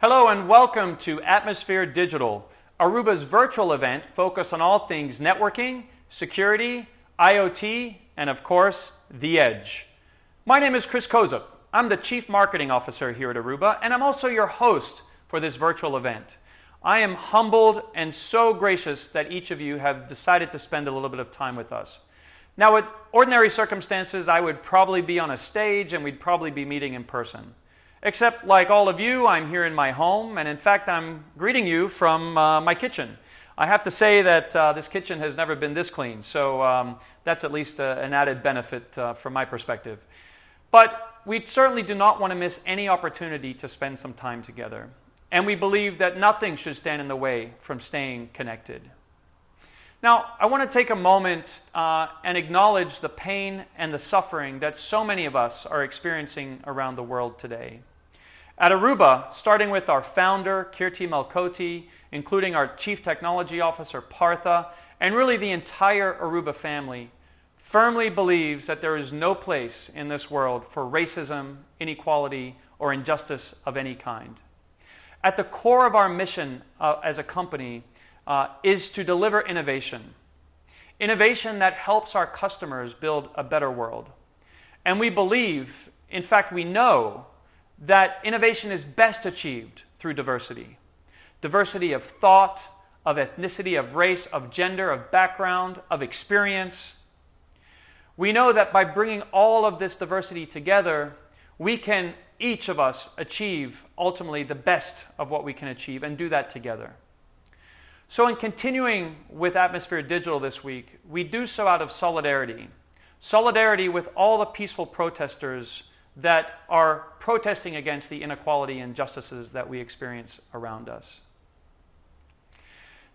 Hello and welcome to Atmosphere Digital, Aruba's virtual event focused on all things networking, security, IoT, and of course, the edge. My name is Chris Kozup. I'm the Chief Marketing Officer here at Aruba, and I'm also your host for this virtual event. I am humbled and so gracious that each of you have decided to spend a little bit of time with us. Now, with ordinary circumstances, I would probably be on a stage and we'd probably be meeting in person. Except, like all of you, I'm here in my home, and in fact, I'm greeting you from my kitchen. I have to say that this kitchen has never been this clean, so that's at least an added benefit from my perspective. But we certainly do not want to miss any opportunity to spend some time together, and we believe that nothing should stand in the way from staying connected. Now, I want to take a moment and acknowledge the pain and the suffering that so many of us are experiencing around the world today. At Aruba, starting with our founder, Keerti, including our Chief Technology Officer, Partha, and really the entire Aruba family, firmly believes that there is no place in this world for racism, inequality, or injustice of any kind. At the core of our mission as a company is to deliver innovation. Innovation that helps our customers build a better world. And we believe, in fact we know, that innovation is best achieved through diversity. Diversity of thought, of ethnicity, of race, of gender, of background, of experience. We know that by bringing all of this diversity together, we can, each of us, achieve ultimately the best of what we can achieve and do that together. So in continuing with Atmosphere Digital this week, we do so out of solidarity. Solidarity with all the peaceful protesters that are protesting against the inequality and injustices that we experience around us.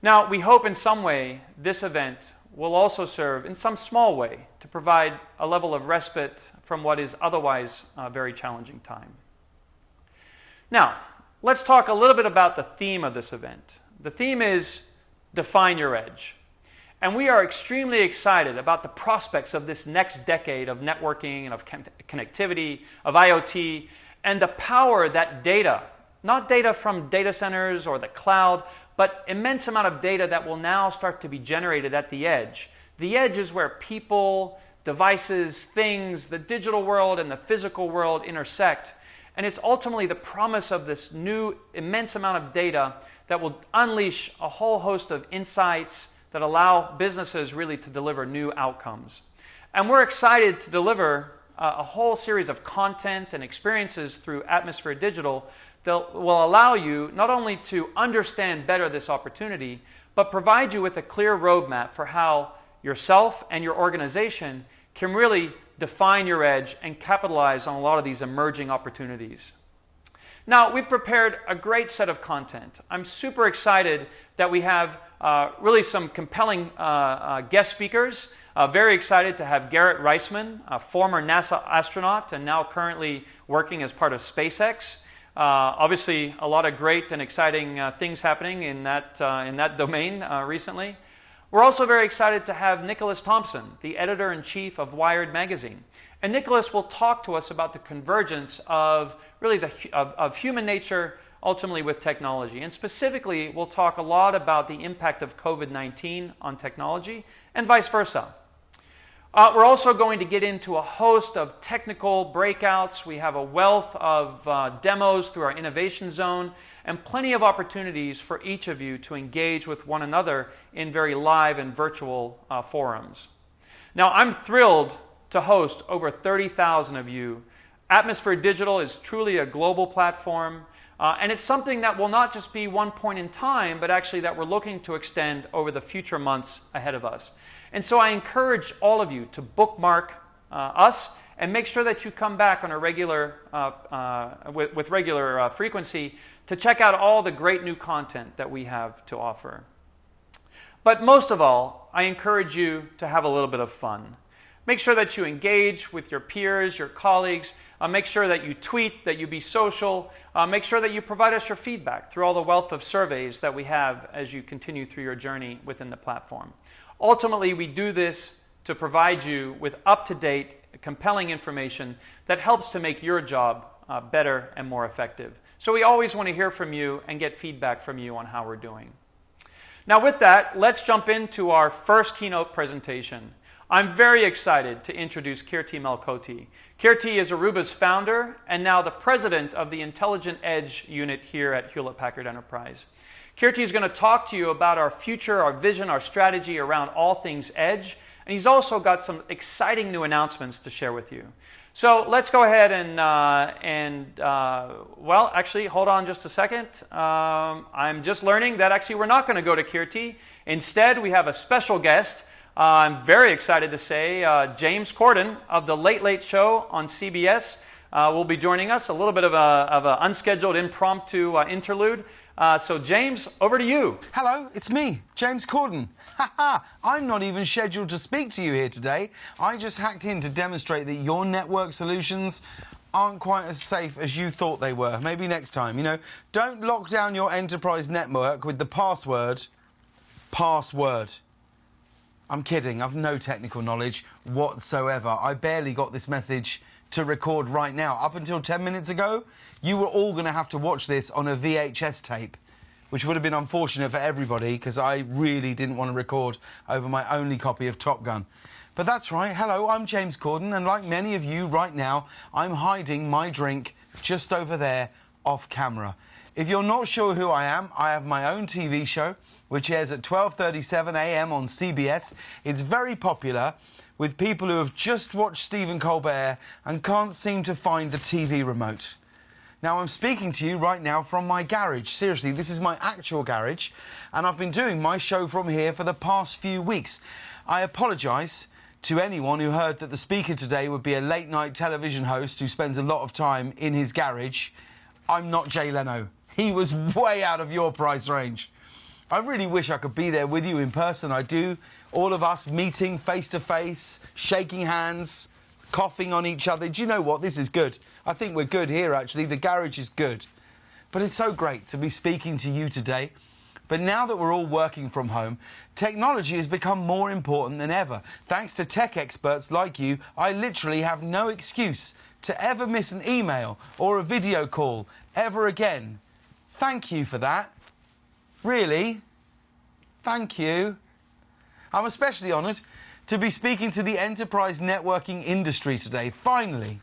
Now, we hope in some way this event will also serve in some small way to provide a level of respite from what is otherwise a very challenging time. Now, let's talk a little bit about the theme of this event. The theme is Define Your Edge. And we are extremely excited about the prospects of this next decade of networking and of connectivity, of IoT, and the power that data, not data from data centers or the cloud, but immense amount of data that will now start to be generated at the edge. The edge is where people, devices, things, the digital world and the physical world intersect. And it's ultimately the promise of this new immense amount of data that will unleash a whole host of insights that allow businesses really to deliver new outcomes. And we're excited to deliver a whole series of content and experiences through Atmosphere Digital that will allow you not only to understand better this opportunity, but provide you with a clear roadmap for how yourself and your organization can really define your edge and capitalize on a lot of these emerging opportunities. Now, we've prepared a great set of content. I'm super excited that we have really some compelling guest speakers. Very excited to have Garrett Reisman, a former NASA astronaut and now currently working as part of SpaceX. Obviously, a lot of great and exciting things happening in that domain recently. We're also very excited to have Nicholas Thompson, the editor-in-chief of Wired magazine. And Nicholas will talk to us about the convergence of really of human nature ultimately with technology. And specifically, we'll talk a lot about the impact of COVID-19 on technology and vice versa. We're also going to get into a host of technical breakouts. We have a wealth of demos through our innovation zone and plenty of opportunities for each of you to engage with one another in very live and virtual forums. Now, I'm thrilled to host over 30,000 of you. Atmosphere Digital is truly a global platform, and it's something that will not just be one point in time, but actually that we're looking to extend over the future months ahead of us. And so I encourage all of you to bookmark us and make sure that you come back on a regular, with regular frequency to check out all the great new content that we have to offer. But most of all, I encourage you to have a little bit of fun. Make sure that you engage with your peers, your colleagues. Make sure that you tweet, that you be social. Make sure that you provide us your feedback through all the wealth of surveys that we have as you continue through your journey within the platform. Ultimately, we do this to provide you with up-to-date, compelling information that helps to make your job better and more effective. So we always want to hear from you and get feedback from you on how we're doing. Now with that, let's jump into our first keynote presentation. I'm very excited to introduce Keerti Melkote. Keerti is Aruba's founder and now the president of the Intelligent Edge unit here at Hewlett-Packard Enterprise. Keerti is going to talk to you about our future, our vision, our strategy around all things edge, and he's also got some exciting new announcements to share with you. So let's go ahead and well, actually, hold on just a second. I'm just learning that actually we're not going to go to Keerti. Instead, we have a special guest. I'm very excited to say James Corden of The Late Late Show on CBS will be joining us. A little bit of an unscheduled impromptu interlude. So James, over to you. Hello, it's me, James Corden. I'm not even scheduled to speak to you here today. I just hacked in to demonstrate that your network solutions aren't quite as safe as you thought they were. Maybe next time, you know. Don't lock down your enterprise network with the password. I'm kidding, I've no technical knowledge whatsoever. I barely got this message to record right now. Up until 10 minutes ago, you were all going to have to watch this on a VHS tape, which would have been unfortunate for everybody because I really didn't want to record over my only copy of Top Gun. But that's right. Hello, I'm James Corden, and like many of you right now, I'm hiding my drink just over there off camera. If you're not sure who I am, I have my own TV show, which airs at 12:37 a.m. on CBS. It's very popular with people who have just watched Stephen Colbert and can't seem to find the TV remote. Now, I'm speaking to you right now from my garage. Seriously, this is my actual garage, and I've been doing my show from here for the past few weeks. I apologise to anyone who heard that the speaker today would be a late-night television host who spends a lot of time in his garage. I'm not Jay Leno. He was way out of your price range. I really wish I could be there with you in person. I do. All of us meeting face-to-face, shaking hands, coughing on each other. Do you know what? This is good. I think we're good here, actually. The garage is good. But it's so great to be speaking to you today. But now that we're all working from home, technology has become more important than ever. Thanks to tech experts like you, I literally have no excuse to ever miss an email or a video call ever again. Thank you for that. Really? Thank you. I'm especially honoured to be speaking to the enterprise networking industry today. Finally,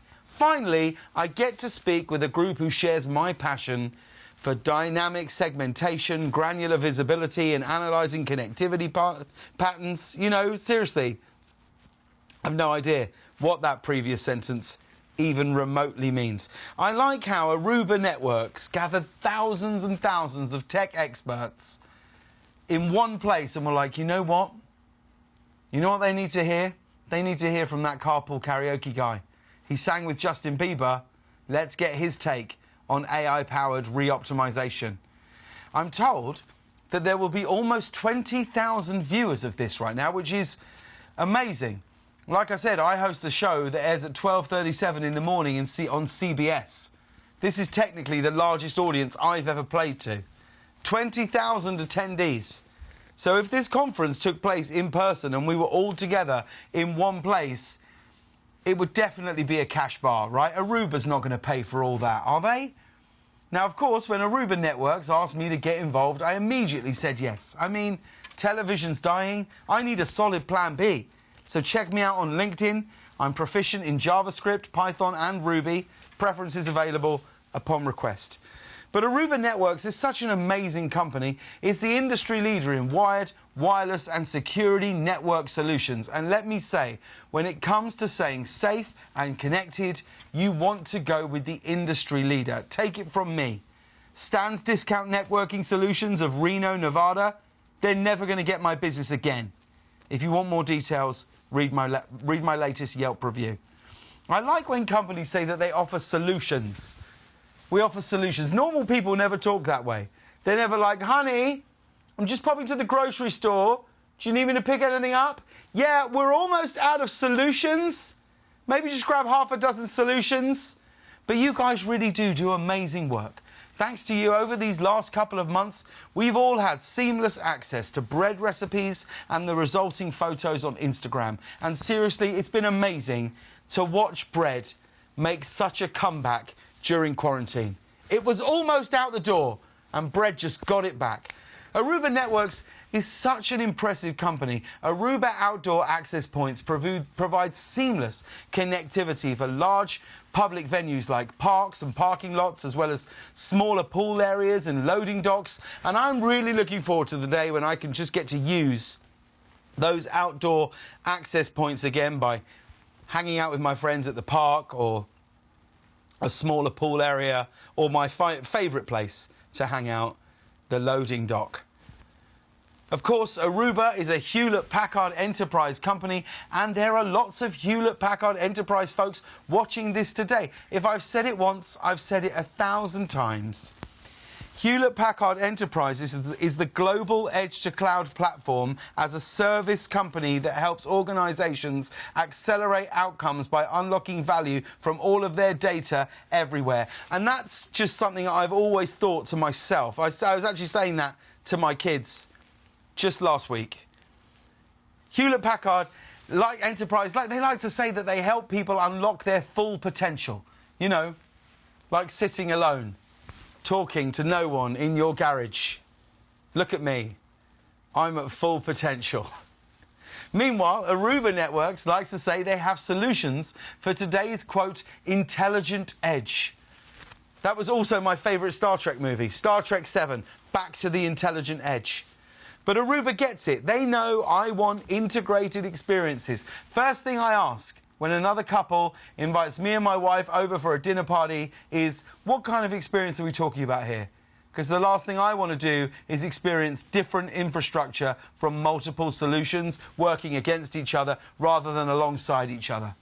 I get to speak with a group who shares my passion for dynamic segmentation, granular visibility, and analysing connectivity patterns. You know, seriously, I have no idea what that previous sentence even remotely means. I like how Aruba Networks gathered thousands and thousands of tech experts in one place and were like, you know what? You know what they need to hear? They need to hear from that carpool karaoke guy. He sang with Justin Bieber. Let's get his take on AI-powered re-optimization. I'm told that there will be almost 20,000 viewers of this right now, which is amazing. Like I said, I host a show that airs at 12:37 in the morning on CBS. This is technically the largest audience I've ever played to. 20,000 attendees. So if this conference took place in person and we were all together in one place, it would definitely be a cash bar, right? Aruba's not going to pay for all that, are they? Now, of course, when Aruba Networks asked me to get involved, I immediately said yes. I mean, television's dying. I need a solid plan B. So check me out on LinkedIn. I'm proficient in JavaScript, Python, and Ruby. Preferences available upon request. But Aruba Networks is such an amazing company. It's the industry leader in wired, wireless, and security network solutions. And let me say, when it comes to saying safe and connected, you want to go with the industry leader. Take it from me. Stan's Discount Networking Solutions of Reno, Nevada, they're never going to get my business again. If you want more details, read my latest Yelp review. I like when companies say that they offer solutions. We offer solutions. Normal people never talk that way. They're never like, honey, I'm just popping to the grocery store. Do you need me to pick anything up? Yeah, we're almost out of solutions. Maybe just grab half a dozen solutions. But you guys really do amazing work. Thanks to you, over these last couple of months, we've all had seamless access to bread recipes and the resulting photos on Instagram. And seriously, it's been amazing to watch bread make such a comeback during quarantine. It was almost out the door, and Bread just got it back. Aruba Networks is such an impressive company. Aruba Outdoor Access Points provide seamless connectivity for large public venues like parks and parking lots, as well as smaller pool areas and loading docks. And I'm really looking forward to the day when I can just get to use those outdoor access points again by hanging out with my friends at the park or a smaller pool area, or my favourite place to hang out, the loading dock. Of course, Aruba is a Hewlett-Packard Enterprise company, and there are lots of Hewlett-Packard Enterprise folks watching this today. If I've said it once, I've said it 1,000 times. Hewlett-Packard Enterprise is the global edge-to-cloud platform as a service company that helps organizations accelerate outcomes by unlocking value from all of their data everywhere. And that's just something I've always thought to myself. I was actually saying that to my kids just last week. Hewlett-Packard, like Enterprise, they like to say that they help people unlock their full potential. You know, like sitting alone, talking to no one in your garage. Look at me. I'm at full potential. Meanwhile, Aruba Networks likes to say they have solutions for today's, quote, intelligent edge. That was also my favourite Star Trek movie, Star Trek 7, Back to the Intelligent Edge. But Aruba gets it. They know I want integrated experiences. First thing I ask when another couple invites me and my wife over for a dinner party is, what kind of experience are we talking about here? Because the last thing I want to do is experience different infrastructure from multiple solutions working against each other rather than alongside each other.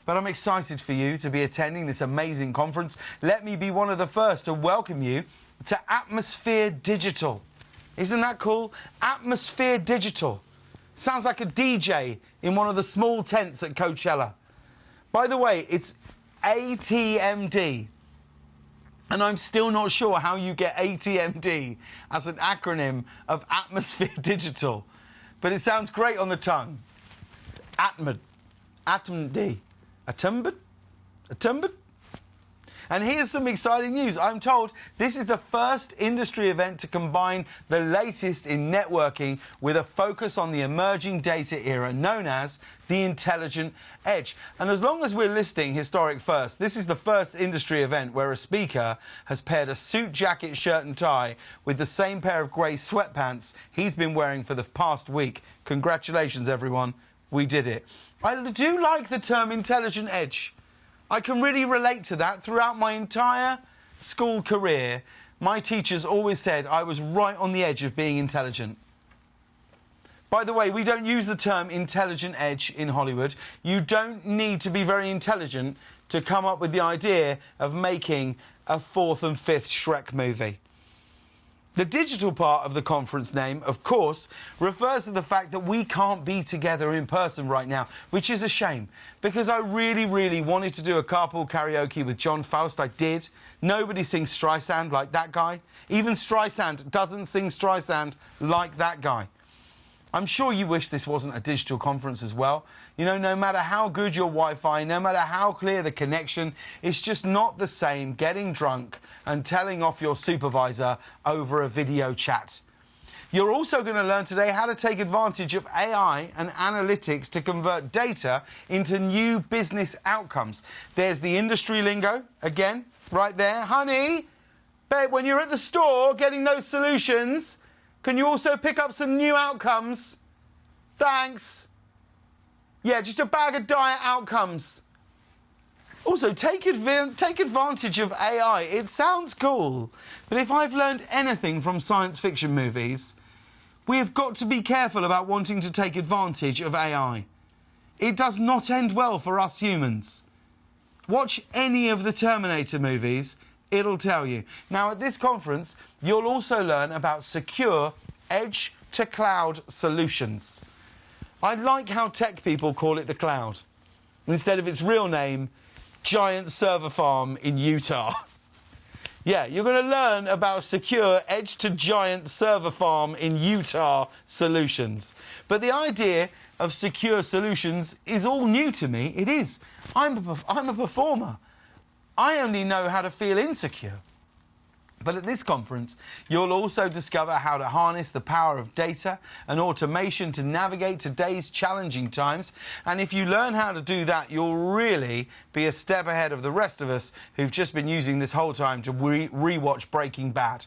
But I'm excited for you to be attending this amazing conference. Let me be one of the first to welcome you to Atmosphere Digital. Isn't that cool? Atmosphere Digital. Sounds like a DJ in one of the small tents at Coachella. By the way, it's ATMD. And I'm still not sure how you get ATMD as an acronym of Atmosphere Digital. But it sounds great on the tongue. ATMD. ATMD? And here's some exciting news. I'm told this is the first industry event to combine the latest in networking with a focus on the emerging data era known as the intelligent edge. And as long as we're listing historic firsts, this is the first industry event where a speaker has paired a suit jacket, shirt and tie with the same pair of grey sweatpants he's been wearing for the past week. Congratulations, everyone. We did it. I do like the term intelligent edge. I can really relate to that. Throughout my entire school career, my teachers always said I was right on the edge of being intelligent. By the way, we don't use the term intelligent edge in Hollywood. You don't need to be very intelligent to come up with the idea of making a 4th and 5th Shrek movie. The digital part of the conference name, of course, refers to the fact that we can't be together in person right now, which is a shame, because I really, really wanted to do a carpool karaoke with John Faust. I did. Nobody sings Streisand like that guy. Even Streisand doesn't sing Streisand like that guy. I'm sure you wish this wasn't a digital conference as well. You know, no matter how good your Wi-Fi, no matter how clear the connection, it's just not the same getting drunk and telling off your supervisor over a video chat. You're also going to learn today how to take advantage of AI and analytics to convert data into new business outcomes. There's the industry lingo, again, right there. Honey, babe, when you're at the store getting those solutions, can you also pick up some new outcomes? Thanks. Yeah, just a bag of diet outcomes. Also, take advantage of AI. It sounds cool, but if I've learned anything from science fiction movies, we have got to be careful about wanting to take advantage of AI. It does not end well for us humans. Watch any of the Terminator movies. It'll tell you. Now, at this conference, you'll also learn about secure edge-to-cloud solutions. I like how tech people call it the cloud, instead of its real name, giant server farm in Utah. Yeah, you're going to learn about secure edge-to-giant server farm in Utah solutions. But the idea of secure solutions is all new to me. It is. I'm a performer. I only know how to feel insecure. But at this conference, you'll also discover how to harness the power of data and automation to navigate today's challenging times. And if you learn how to do that, you'll really be a step ahead of the rest of us who've just been using this whole time to rewatch Breaking Bad.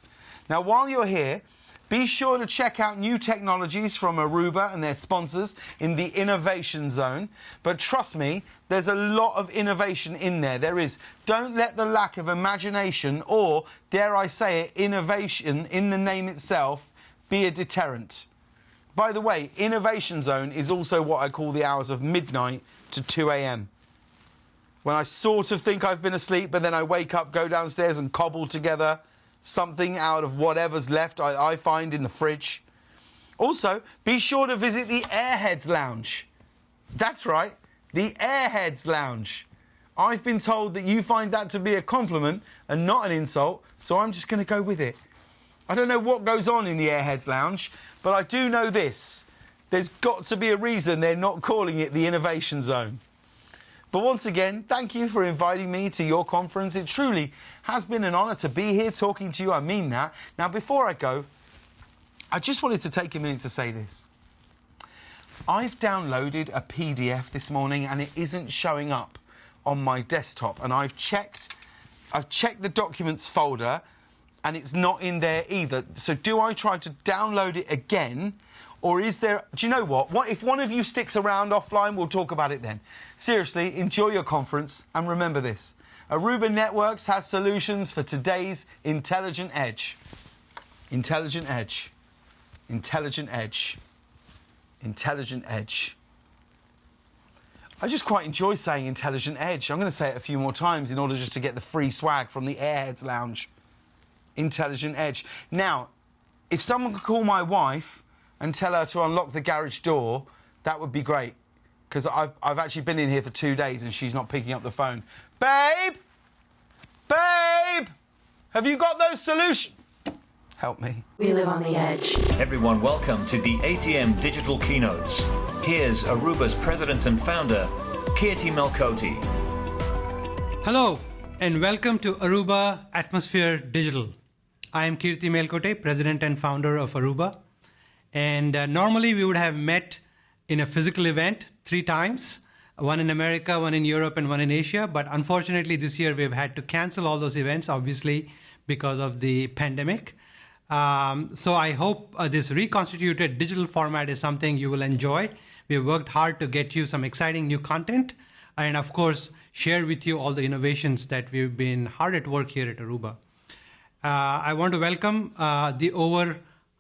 Now, while you're here, be sure to check out new technologies from Aruba and their sponsors in the Innovation Zone. But trust me, there's a lot of innovation in there. There is. Don't let the lack of imagination or, dare I say it, innovation in the name itself be a deterrent. By the way, Innovation Zone is also what I call the hours of midnight to 2 a.m. When I sort of think I've been asleep, but then I wake up, go downstairs and cobble together something out of whatever's left I find in the fridge. Also, be sure to visit the Airheads Lounge. That's right, the Airheads Lounge. I've been told that you find that to be a compliment and not an insult, so I'm just going to go with it. I don't know what goes on in the Airheads Lounge, but I do know this. There's got to be a reason they're not calling it the Innovation Zone. But once again, thank you for inviting me to your conference. It truly has been an honour to be here talking to you. I mean that. Now, before I go, I just wanted to take a minute to say this. I've downloaded a PDF this morning and it isn't showing up on my desktop. And I've checked the documents folder and it's not in there either. So do I try to download it again? Or is there... Do you know what? If one of you sticks around offline, we'll talk about it then. Seriously, enjoy your conference and remember this. Aruba Networks has solutions for today's intelligent edge. Intelligent edge. Intelligent edge. Intelligent edge. I just quite enjoy saying intelligent edge. I'm going to say it a few more times in order just to get the free swag from the Airheads Lounge. Intelligent edge. Now, if someone could call my wife and tell her to unlock the garage door, that would be great. Because I've actually been in here for 2 days and she's not picking up the phone. Babe! Babe! Have you got those solutions? Help me. We live on the edge. Everyone, welcome to the ATM Digital Keynotes. Here's Aruba's president and founder, Keerti Melkote. Hello, and welcome to Aruba Atmosphere Digital. I am Keerti Melkote, president and founder of Aruba. And normally we would have met in a physical event 3 times, one in America, one in Europe, and one in Asia. But unfortunately, this year we've had to cancel all those events, obviously, because of the pandemic. So I hope this reconstituted digital format is something you will enjoy. We've worked hard to get you some exciting new content and, of course, share with you all the innovations that we've been hard at work here at Aruba. I want to welcome the over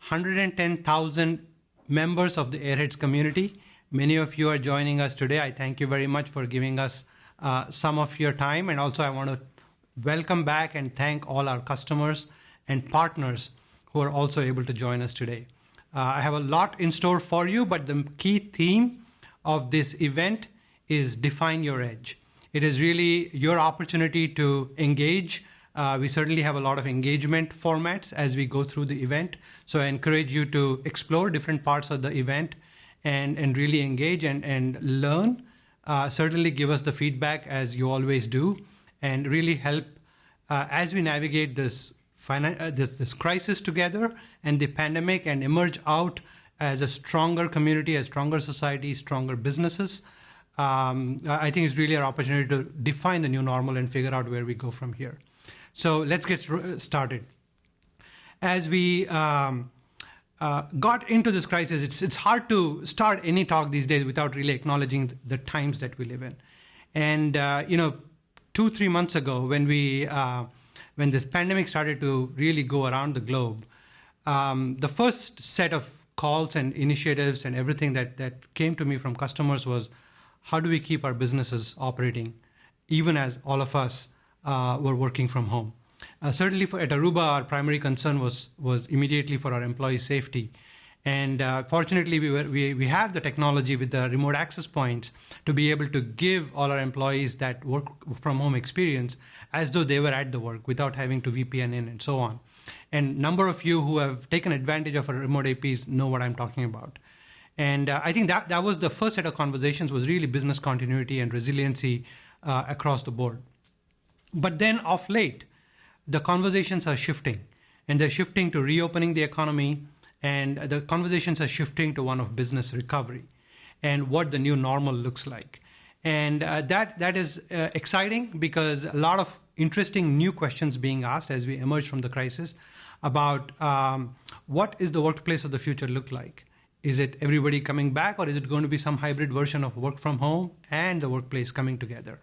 110,000 members of the Airheads community. Many of you are joining us today. I thank you very much for giving us some of your time. And also I want to welcome back and thank all our customers and partners who are also able to join us today. I have a lot in store for you, but the key theme of this event is Define Your Edge. It is really your opportunity to engage. We certainly have a lot of engagement formats as we go through the event. So I encourage you to explore different parts of the event and really engage and learn. Certainly give us the feedback as you always do and really help as we navigate this crisis together and the pandemic and emerge out as a stronger community, a stronger society, stronger businesses. I think it's really our opportunity to define the new normal and figure out where we go from here. So let's get started. As we got into this crisis, it's hard to start any talk these days without really acknowledging the times that we live in. And 2-3 months ago, when this pandemic started to really go around the globe, the first set of calls and initiatives and everything that came to me from customers was, how do we keep our businesses operating, even as all of us were working from home? Certainly at Aruba, our primary concern was immediately for our employee safety. And fortunately, we have the technology with the remote access points to be able to give all our employees that work from home experience as though they were at the work without having to VPN in and so on. And a number of you who have taken advantage of our remote APs know what I'm talking about. And I think that was the first set of conversations, was really business continuity and resiliency across the board. But then of late, the conversations are shifting, and they're shifting to reopening the economy, and the conversations are shifting to one of business recovery and what the new normal looks like. And that is exciting, because a lot of interesting new questions being asked as we emerge from the crisis about what is the workplace of the future look like? Is it everybody coming back, or is it going to be some hybrid version of work from home and the workplace coming together?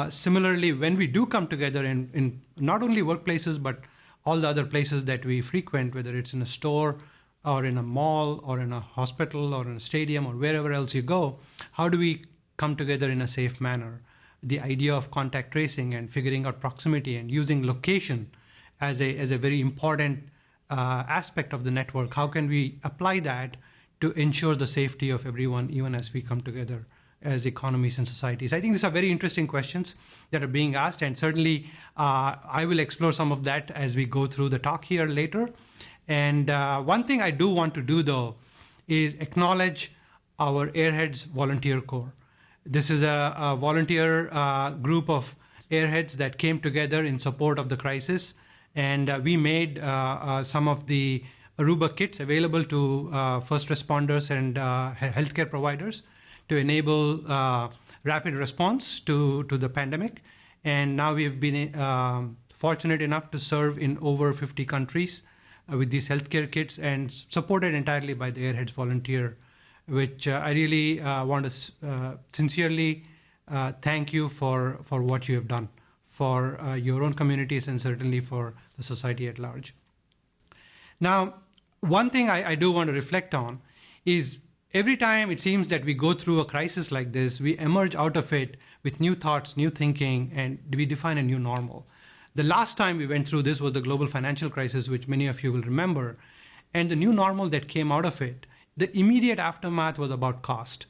Similarly, when we do come together in not only workplaces, but all the other places that we frequent, whether it's in a store or in a mall or in a hospital or in a stadium or wherever else you go, how do we come together in a safe manner? The idea of contact tracing and figuring out proximity and using location as a very important aspect of the network. How can we apply that to ensure the safety of everyone, even as we come together as economies and societies? I think these are very interesting questions that are being asked, and certainly I will explore some of that as we go through the talk here later. And one thing I do want to do, though, is acknowledge our Airheads Volunteer Corps. This is a volunteer group of airheads that came together in support of the crisis, and we made some of the Aruba kits available to first responders and healthcare providers to enable rapid response to the pandemic. And now we've been fortunate enough to serve in over 50 countries with these healthcare kits, and supported entirely by the Airheads Volunteer, which I really want to sincerely thank you for what you have done for your own communities and certainly for the society at large. Now, one thing I do want to reflect on is every time it seems that we go through a crisis like this, we emerge out of it with new thoughts, new thinking, and we define a new normal. The last time we went through this was the global financial crisis, which many of you will remember. And the new normal that came out of it, the immediate aftermath was about cost.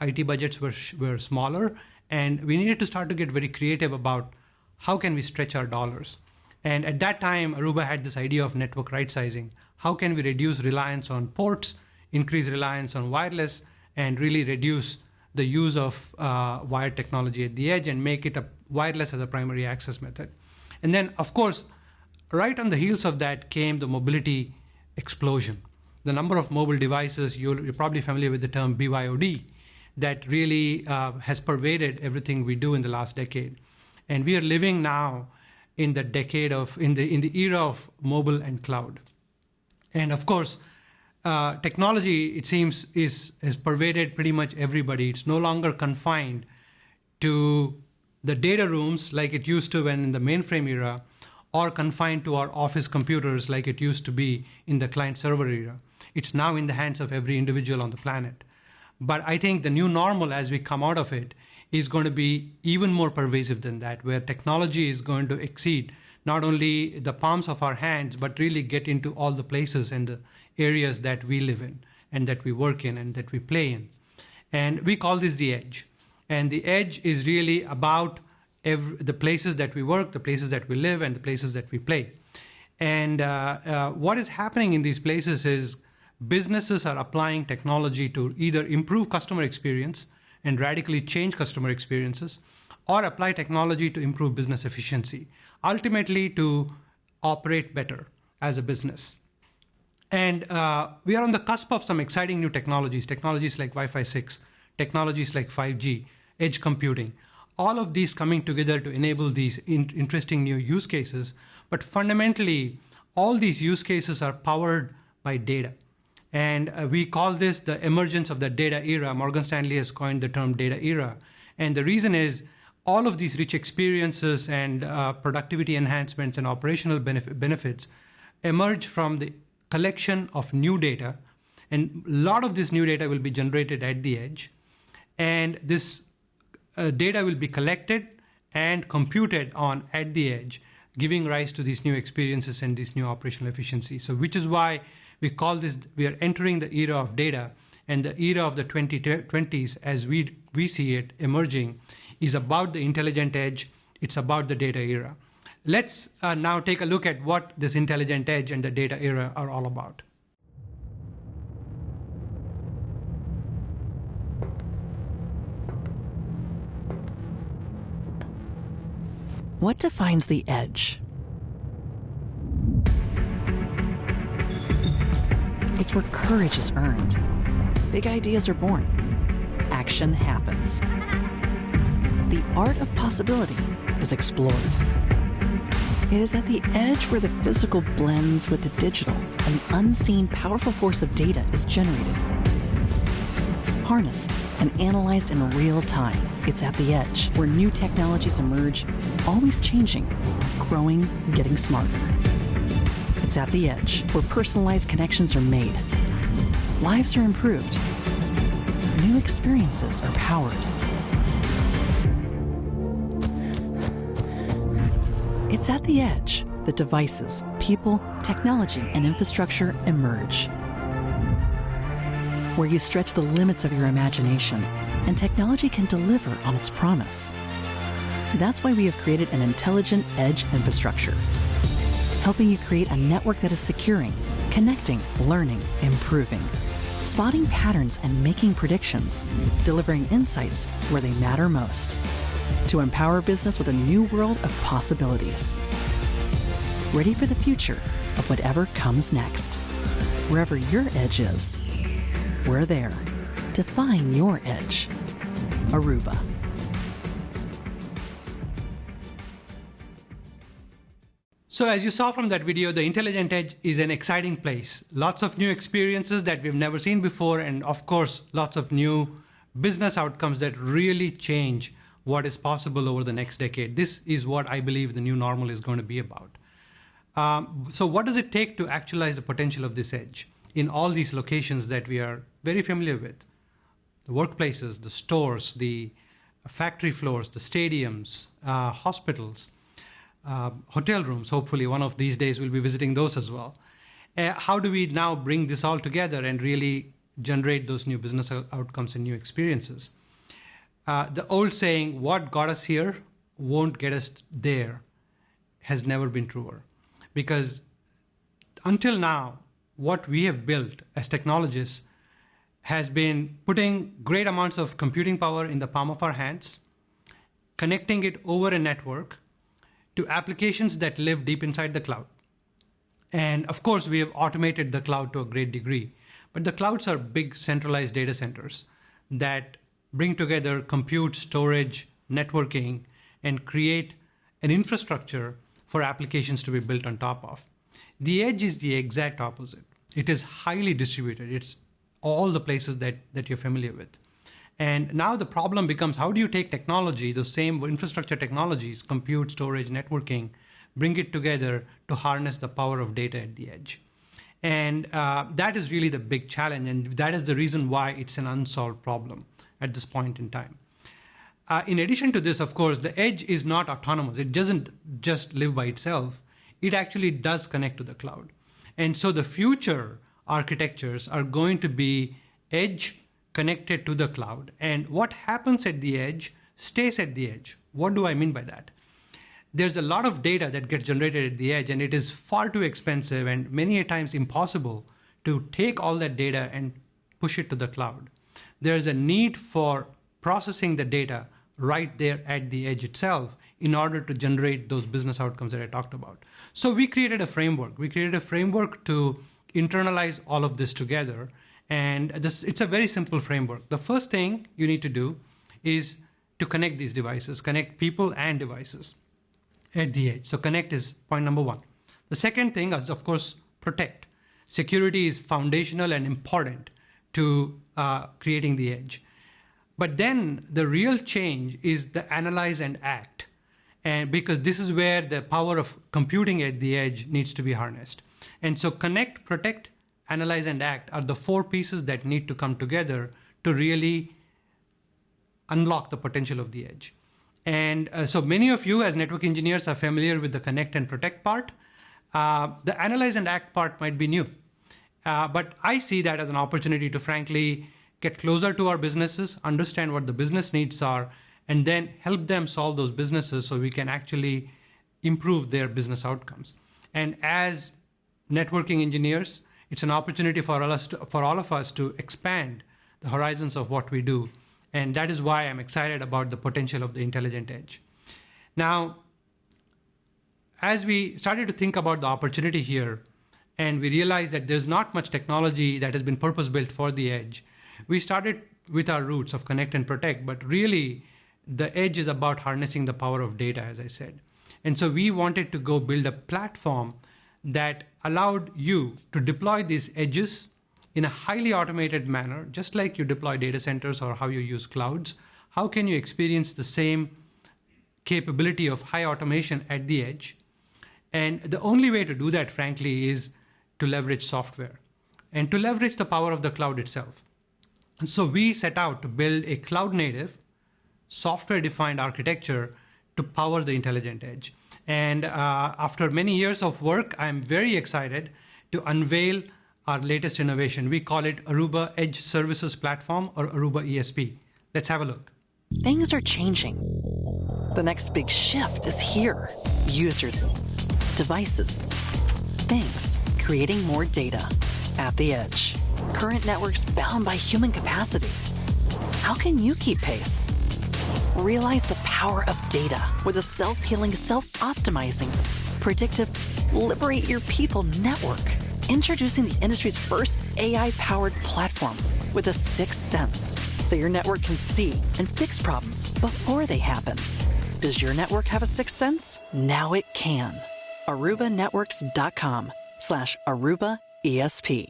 IT budgets were smaller, and we needed to start to get very creative about how can we stretch our dollars. And at that time, Aruba had this idea of network right-sizing. How can we reduce reliance on ports, increase reliance on wireless, and really reduce the use of wired technology at the edge and make it a wireless as a primary access method. And then, of course, right on the heels of that came the mobility explosion. The number of mobile devices, you're probably familiar with the term BYOD, that really has pervaded everything we do in the last decade. And we are living now in the decade of, in the era of mobile and cloud. And of course, technology, it seems, has pervaded pretty much everybody. It's no longer confined to the data rooms like it used to when in the mainframe era, or confined to our office computers like it used to be in the client-server era. It's now in the hands of every individual on the planet. But I think the new normal as we come out of it is going to be even more pervasive than that, where technology is going to exceed not only the palms of our hands, but really get into all the places and the areas that we live in and that we work in and that we play in. And we call this the edge. And the edge is really about the places that we work, the places that we live, and the places that we play. And what is happening in these places is businesses are applying technology to either improve customer experience and radically change customer experiences, or apply technology to improve business efficiency, ultimately to operate better as a business. And we are on the cusp of some exciting new technologies like Wi-Fi 6, technologies like 5G, edge computing, all of these coming together to enable these interesting new use cases. But fundamentally, all these use cases are powered by data. And we call this the emergence of the data era. Morgan Stanley has coined the term data era. And the reason is all of these rich experiences and productivity enhancements and operational benefits emerge from the collection of new data. And a lot of this new data will be generated at the edge. And this data will be collected and computed on at the edge, giving rise to these new experiences and these new operational efficiencies. So which is why we call this, we are entering the era of data, and the era of the 2020s as we see it emerging is about the intelligent edge. It's about the data era. Let's now take a look at what this intelligent edge and the data era are all about. What defines the edge? It's where courage is earned. Big ideas are born. Action happens. The art of possibility is explored. It is at the edge where the physical blends with the digital and the unseen powerful force of data is generated. Harnessed and analyzed in real time, it's at the edge where new technologies emerge, always changing, growing, getting smarter. It's at the edge where personalized connections are made, lives are improved, new experiences are powered. It's at the edge that devices, people, technology, and infrastructure emerge. Where you stretch the limits of your imagination and technology can deliver on its promise. That's why we have created an intelligent edge infrastructure, helping you create a network that is securing, connecting, learning, improving, spotting patterns and making predictions, delivering insights where they matter most, to empower business with a new world of possibilities. Ready for the future of whatever comes next. Wherever your edge is, we're there. Define your edge. Aruba. So as you saw from that video, the Intelligent Edge is an exciting place. Lots of new experiences that we've never seen before, and of course, lots of new business outcomes that really change what is possible over the next decade. This is what I believe the new normal is going to be about. So what does it take to actualize the potential of this edge in all these locations that we are very familiar with? The workplaces, the stores, the factory floors, the stadiums, hospitals, hotel rooms. Hopefully one of these days we'll be visiting those as well. How do we now bring this all together and really generate those new business outcomes and new experiences? The old saying, what got us here won't get us there, has never been truer. Because until now, what we have built as technologists has been putting great amounts of computing power in the palm of our hands, connecting it over a network to applications that live deep inside the cloud. And of course, we have automated the cloud to a great degree. But the clouds are big centralized data centers that bring together compute, storage, networking, and create an infrastructure for applications to be built on top of. The edge is the exact opposite. It is highly distributed. It's all the places that you're familiar with. And now the problem becomes, how do you take technology, those same infrastructure technologies, compute, storage, networking, bring it together to harness the power of data at the edge? And that is really the big challenge, and that is the reason why it's an unsolved problem at this point in time. In addition to this, of course, the edge is not autonomous. It doesn't just live by itself. It actually does connect to the cloud. And so the future architectures are going to be edge connected to the cloud. And what happens at the edge stays at the edge. What do I mean by that? There's a lot of data that gets generated at the edge, and it is far too expensive and many times impossible to take all that data and push it to the cloud. There's a need for processing the data right there at the edge itself in order to generate those business outcomes that I talked about. So we created a framework. We created a framework to internalize all of this together. And it's a very simple framework. The first thing you need to do is to connect these devices, connect people and devices at the edge. So connect is point number one. The second thing is, of course, protect. Security is foundational and important to creating the edge. But then the real change is the analyze and act. And because this is where the power of computing at the edge needs to be harnessed. And so connect, protect, analyze, and act are the four pieces that need to come together to really unlock the potential of the edge. And so many of you as network engineers are familiar with the connect and protect part. The analyze and act part might be new. But I see that as an opportunity to frankly get closer to our businesses, understand what the business needs are, and then help them solve those businesses so we can actually improve their business outcomes. And as networking engineers, it's an opportunity for all of us to expand the horizons of what we do. And that is why I'm excited about the potential of the intelligent edge. Now, as we started to think about the opportunity here, and we realized that there's not much technology that has been purpose-built for the edge, we started with our roots of connect and protect, but really the edge is about harnessing the power of data, as I said. And so we wanted to go build a platform that allowed you to deploy these edges in a highly automated manner, just like you deploy data centers or how you use clouds. How can you experience the same capability of high automation at the edge? And the only way to do that, frankly, is to leverage software and to leverage the power of the cloud itself. And so we set out to build a cloud-native, software-defined architecture to power the intelligent edge. And after many years of work, I'm very excited to unveil our latest innovation. We call it Aruba Edge Services Platform, or Aruba ESP. Let's have a look. Things are changing. The next big shift is here. Users, devices, things creating more data at the edge. Current networks bound by human capacity. How can you keep pace? Realize the power of data with a self-healing, self-optimizing, predictive, liberate your people network. Introducing the industry's first AI-powered platform with a sixth sense, so your network can see and fix problems before they happen. Does your network have a sixth sense? Now it can. ArubaNetworks.com/Aruba ESP.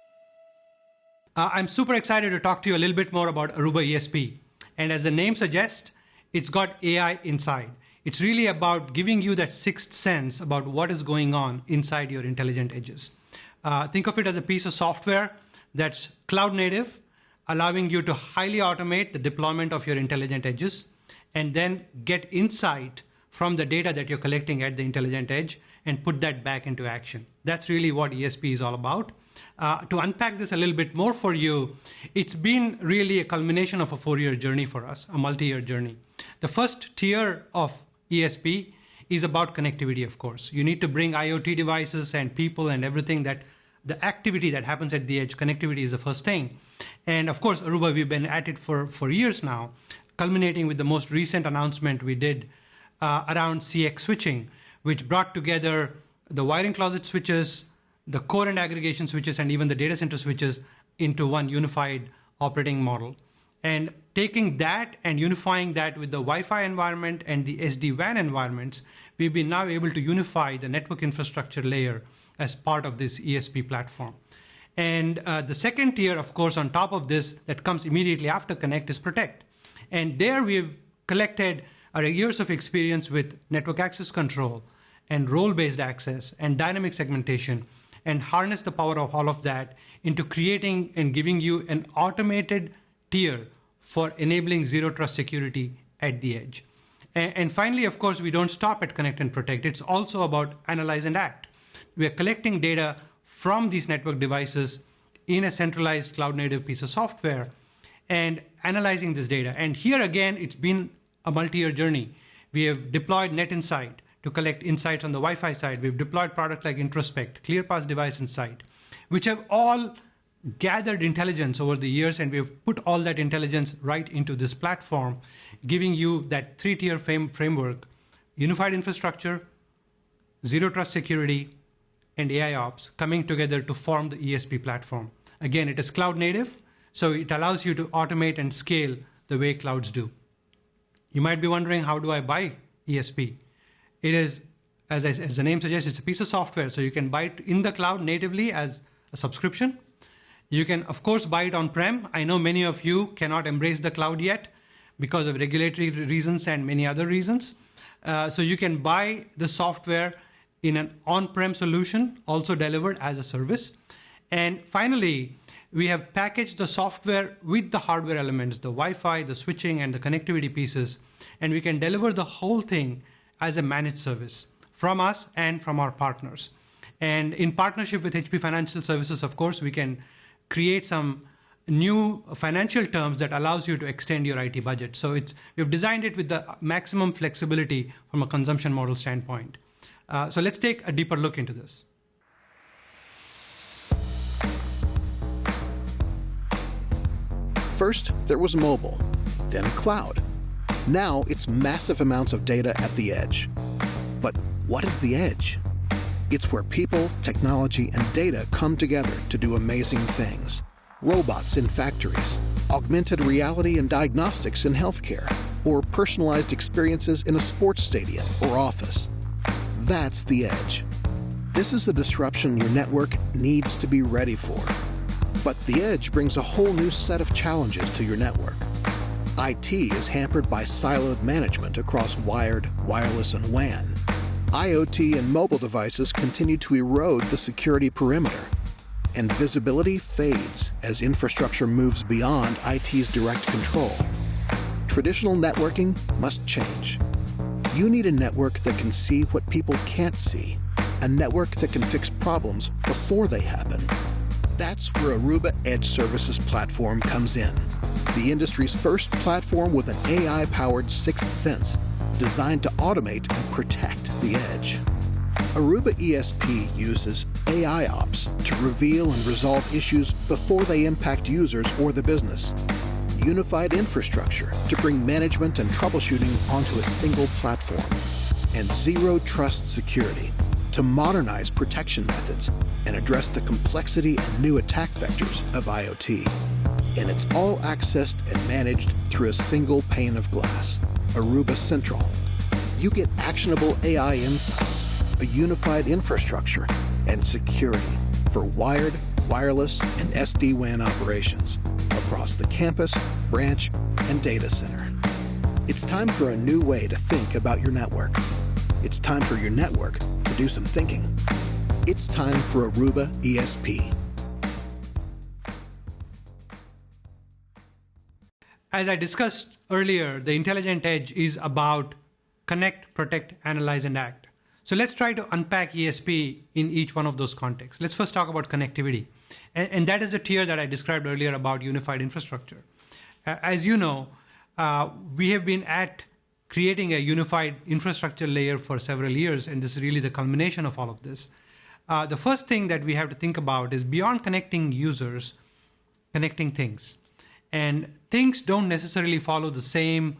I'm super excited to talk to you a little bit more about Aruba ESP. And as the name suggests, it's got AI inside. It's really about giving you that sixth sense about what is going on inside your intelligent edges. Think of it as a piece of software that's cloud native, allowing you to highly automate the deployment of your intelligent edges, and then get insight from the data that you're collecting at the intelligent edge and put that back into action. That's really what ESP is all about. To unpack this a little bit more for you, it's been really a culmination of a 4-year journey for us, a multi-year journey. The first tier of ESP is about connectivity, of course. You need to bring IoT devices and people and everything, that the activity that happens at the edge. Connectivity is the first thing. And of course, Aruba, we've been at it for years now, culminating with the most recent announcement we did around CX switching, which brought together the wiring closet switches, the core and aggregation switches, and even the data center switches into one unified operating model. And taking that and unifying that with the Wi-Fi environment and the SD-WAN environments, we've been now able to unify the network infrastructure layer as part of this ESP platform. And the second tier, of course, on top of this that comes immediately after Connect is Protect. And there we've collected our years of experience with network access control and role-based access and dynamic segmentation, and harness the power of all of that into creating and giving you an automated tier for enabling zero trust security at the edge. And finally, of course, we don't stop at Connect and Protect. It's also about Analyze and Act. We are collecting data from these network devices in a centralized cloud-native piece of software and analyzing this data. And here again, it's been a multi-year journey. We have deployed NetInsight to collect insights on the Wi-Fi side. We've deployed products like Introspect, ClearPass Device Insight, which have all gathered intelligence over the years, and we've put all that intelligence right into this platform, giving you that 3-tier framework: unified infrastructure, zero trust security, and AI ops coming together to form the ESP platform. Again, it is cloud native, so it allows you to automate and scale the way clouds do. You might be wondering, how do I buy ESP? It is, as the name suggests, it's a piece of software, so you can buy it in the cloud natively as a subscription. You can, of course, buy it on-prem. I know many of you cannot embrace the cloud yet because of regulatory reasons and many other reasons. So you can buy the software in an on-prem solution, also delivered as a service. And finally, we have packaged the software with the hardware elements, the Wi-Fi, the switching, and the connectivity pieces, and we can deliver the whole thing as a managed service from us and from our partners. And in partnership with HP Financial Services, of course, we can create some new financial terms that allows you to extend your IT budget. So we've designed it with the maximum flexibility from a consumption model standpoint. So let's take a deeper look into this. First, there was mobile, then cloud. Now it's massive amounts of data at the edge. But what is the edge? It's where people, technology, and data come together to do amazing things. Robots in factories, augmented reality and diagnostics in healthcare, or personalized experiences in a sports stadium or office. That's the edge. This is a disruption your network needs to be ready for. But the edge brings a whole new set of challenges to your network. IT is hampered by siloed management across wired, wireless, and WAN. IoT and mobile devices continue to erode the security perimeter. And visibility fades as infrastructure moves beyond IT's direct control. Traditional networking must change. You need a network that can see what people can't see, a network that can fix problems before they happen. That's where Aruba Edge Services platform comes in. The industry's first platform with an AI-powered sixth sense, designed to automate and protect the edge. Aruba ESP uses AI ops to reveal and resolve issues before they impact users or the business. Unified infrastructure to bring management and troubleshooting onto a single platform. And zero trust security to modernize protection methods and address the complexity and new attack vectors of IoT. And it's all accessed and managed through a single pane of glass, Aruba Central. You get actionable AI insights, a unified infrastructure, and security for wired, wireless, and SD-WAN operations across the campus, branch, and data center. It's time for a new way to think about your network. It's time for your network to do some thinking. It's time for Aruba ESP. As I discussed earlier, the intelligent edge is about connect, protect, analyze, and act. So let's try to unpack ESP in each one of those contexts. Let's first talk about connectivity. And that is the tier that I described earlier about unified infrastructure. As you know, we have been at creating a unified infrastructure layer for several years, and this is really the culmination of all of this. The first thing that we have to think about is beyond connecting users, connecting things. And things don't necessarily follow the same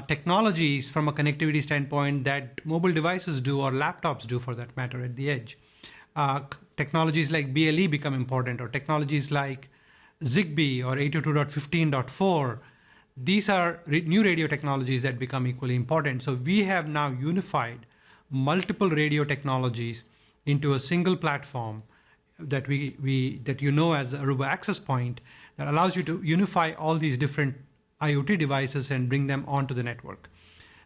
technologies from a connectivity standpoint that mobile devices do or laptops do, for that matter, at the edge. Technologies like BLE become important, or technologies like Zigbee or 802.15.4. These are new radio technologies that become equally important. So we have now unified multiple radio technologies into a single platform that that you know as the Aruba Access Point, that allows you to unify all these different IoT devices and bring them onto the network.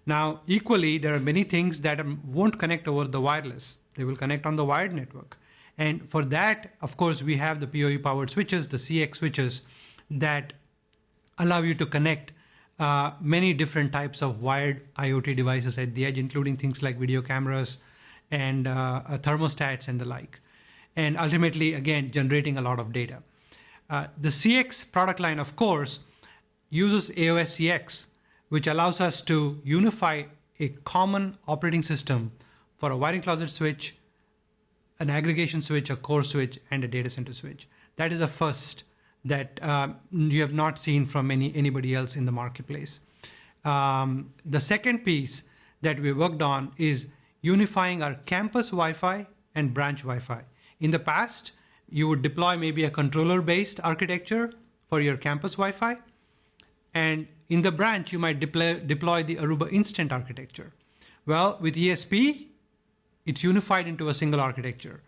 Now, equally, there are many things that won't connect over the wireless. They will connect on the wired network. And for that, of course, we have the PoE-powered switches, the CX switches, that allow you to connect many different types of wired IoT devices at the edge, including things like video cameras and thermostats and the like. And ultimately, again, generating a lot of data. The CX product line, of course, uses AOS CX, which allows us to unify a common operating system for a wiring closet switch, an aggregation switch, a core switch, and a data center switch. That is a first that you have not seen from anybody else in the marketplace. The second piece that we worked on is unifying our campus Wi-Fi and branch Wi-Fi. In the past, you would deploy maybe a controller-based architecture for your campus Wi-Fi, and in the branch, you might deploy the Aruba Instant architecture. Well, with ESP, it's unified into a single architecture.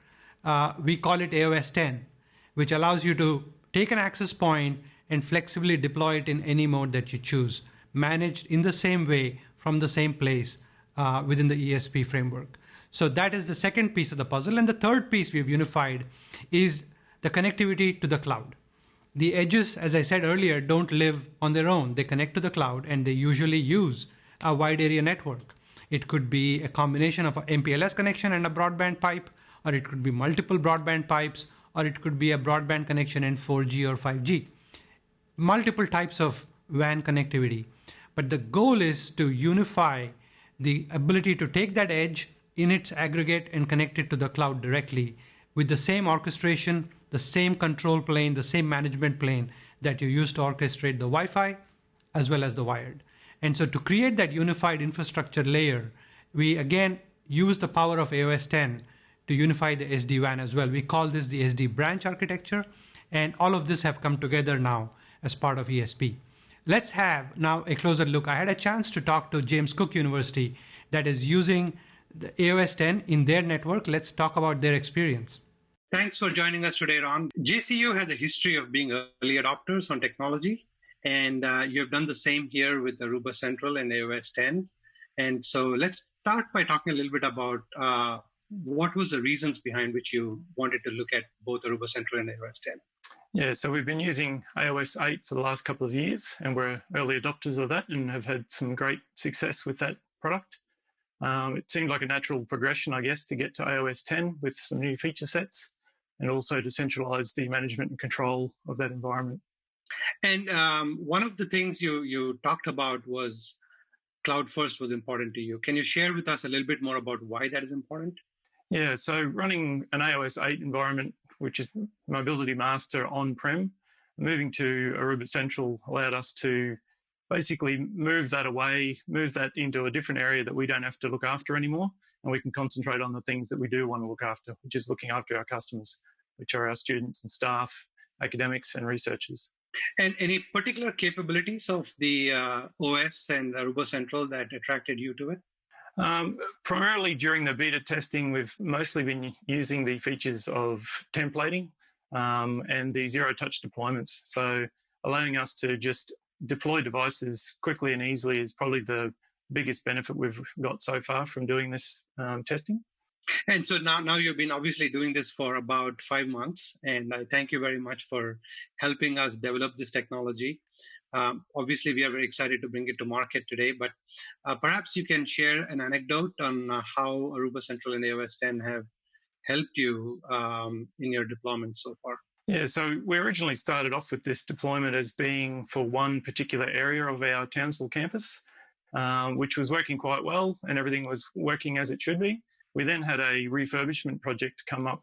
We call it AOS 10, which allows you to take an access point and flexibly deploy it in any mode that you choose, managed in the same way from the same place within the ESP framework. So that is the second piece of the puzzle. And the third piece we've unified is the connectivity to the cloud. The edges, as I said earlier, don't live on their own. They connect to the cloud, and they usually use a wide area network. It could be a combination of an MPLS connection and a broadband pipe, or it could be multiple broadband pipes, or it could be a broadband connection and 4G or 5G. Multiple types of WAN connectivity. But the goal is to unify the ability to take that edge in its aggregate and connect it to the cloud directly with the same orchestration, the same control plane, the same management plane that you use to orchestrate the Wi-Fi as well as the wired. And so to create that unified infrastructure layer, we again use the power of AOS 10 to unify the SD-WAN as well. We call this the SD branch architecture, and all of this have come together now as part of ESP. Let's have now a closer look. I had a chance to talk to James Cook University that is using the AOS 10 in their network. Let's talk about their experience. Thanks for joining us today, Ron. JCU has a history of being early adopters on technology, and you have done the same here with Aruba Central and AOS 10. And so let's start by talking a little bit about what was the reasons behind which you wanted to look at both Aruba Central and AOS 10. Yeah, so we've been using AOS 8 for the last couple of years, and we're early adopters of that and have had some great success with that product. It seemed like a natural progression, I guess, to get to AOS 10 with some new feature sets and also to centralize the management and control of that environment. And one of the things you talked about was cloud first was important to you. Can you share with us a little bit more about why that is important? Yeah, so running an AOS 8 environment, which is Mobility Master on-prem, moving to Aruba Central allowed us to basically move that away, move that into a different area that we don't have to look after anymore, and we can concentrate on the things that we do want to look after, which is looking after our customers, which are our students and staff, academics and researchers. And any particular capabilities of the OS and Aruba Central that attracted you to it? Primarily during the beta testing, we've mostly been using the features of templating and the zero-touch deployments. So allowing us to just deploy devices quickly and easily is probably the biggest benefit we've got so far from doing this testing. And so now you've been obviously doing this for about 5 months, and I thank you very much for helping us develop this technology. Obviously, we are very excited to bring it to market today, but perhaps you can share an anecdote on how Aruba Central and AOS 10 have helped you in your deployment so far. Yeah, so we originally started off with this deployment as being for one particular area of our Townsville campus, which was working quite well and everything was working as it should be. We then had a refurbishment project come up,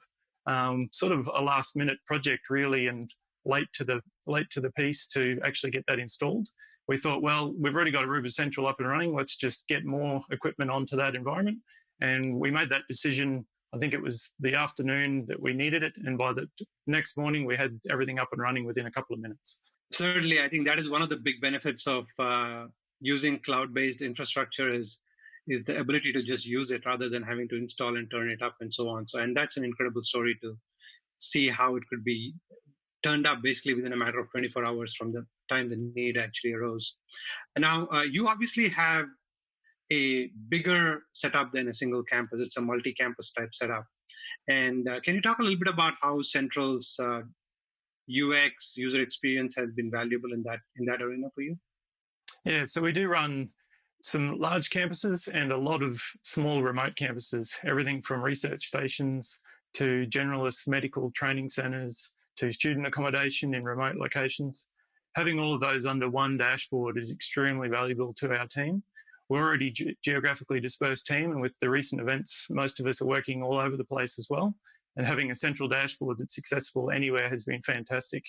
sort of a last-minute project really, and late to the piece to actually get that installed. We thought, well, we've already got Aruba Central up and running. Let's just get more equipment onto that environment. And we made that decision. I think it was the afternoon that we needed it, and by the next morning, we had everything up and running within a couple of minutes. Certainly, I think that is one of the big benefits of using cloud-based infrastructure is the ability to just use it rather than having to install and turn it up and so on. So, and that's an incredible story to see how it could be turned up basically within a matter of 24 hours from the time the need actually arose. And now, you obviously have a bigger setup than a single campus. It's a multi-campus type setup. And can you talk a little bit about how Central's UX, user experience, has been valuable in that arena for you? Yeah, so we do run some large campuses and a lot of small remote campuses, everything from research stations to generalist medical training centres to student accommodation in remote locations. Having all of those under one dashboard is extremely valuable to our team. We're already a geographically dispersed team, and with the recent events, most of us are working all over the place as well. And having a central dashboard that's accessible anywhere has been fantastic.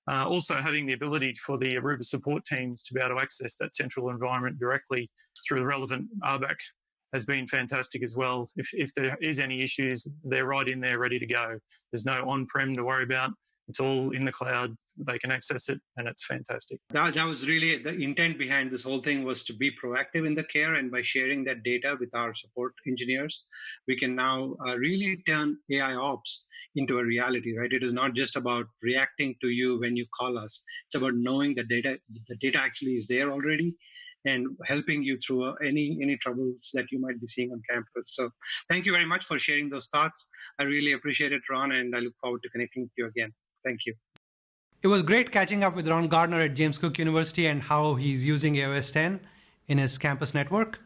Also, having the ability for the Aruba support teams to be able to access that central environment directly through the relevant RBAC has been fantastic as well. If there is any issues, they're right in there ready to go. There's no on-prem to worry about. It's all in the cloud. They can access it, and it's fantastic. That was really the intent behind this whole thing, was to be proactive in the care, and by sharing that data with our support engineers, we can now really turn AI ops into a reality, right? It is not just about reacting to you when you call us. It's about knowing the data actually is there already, and helping you through any troubles that you might be seeing on campus. So thank you very much for sharing those thoughts. I really appreciate it, Ron, and I look forward to connecting with you again. Thank you. It was great catching up with Ron Gardner at James Cook University and how he's using AOS 10 in his campus network.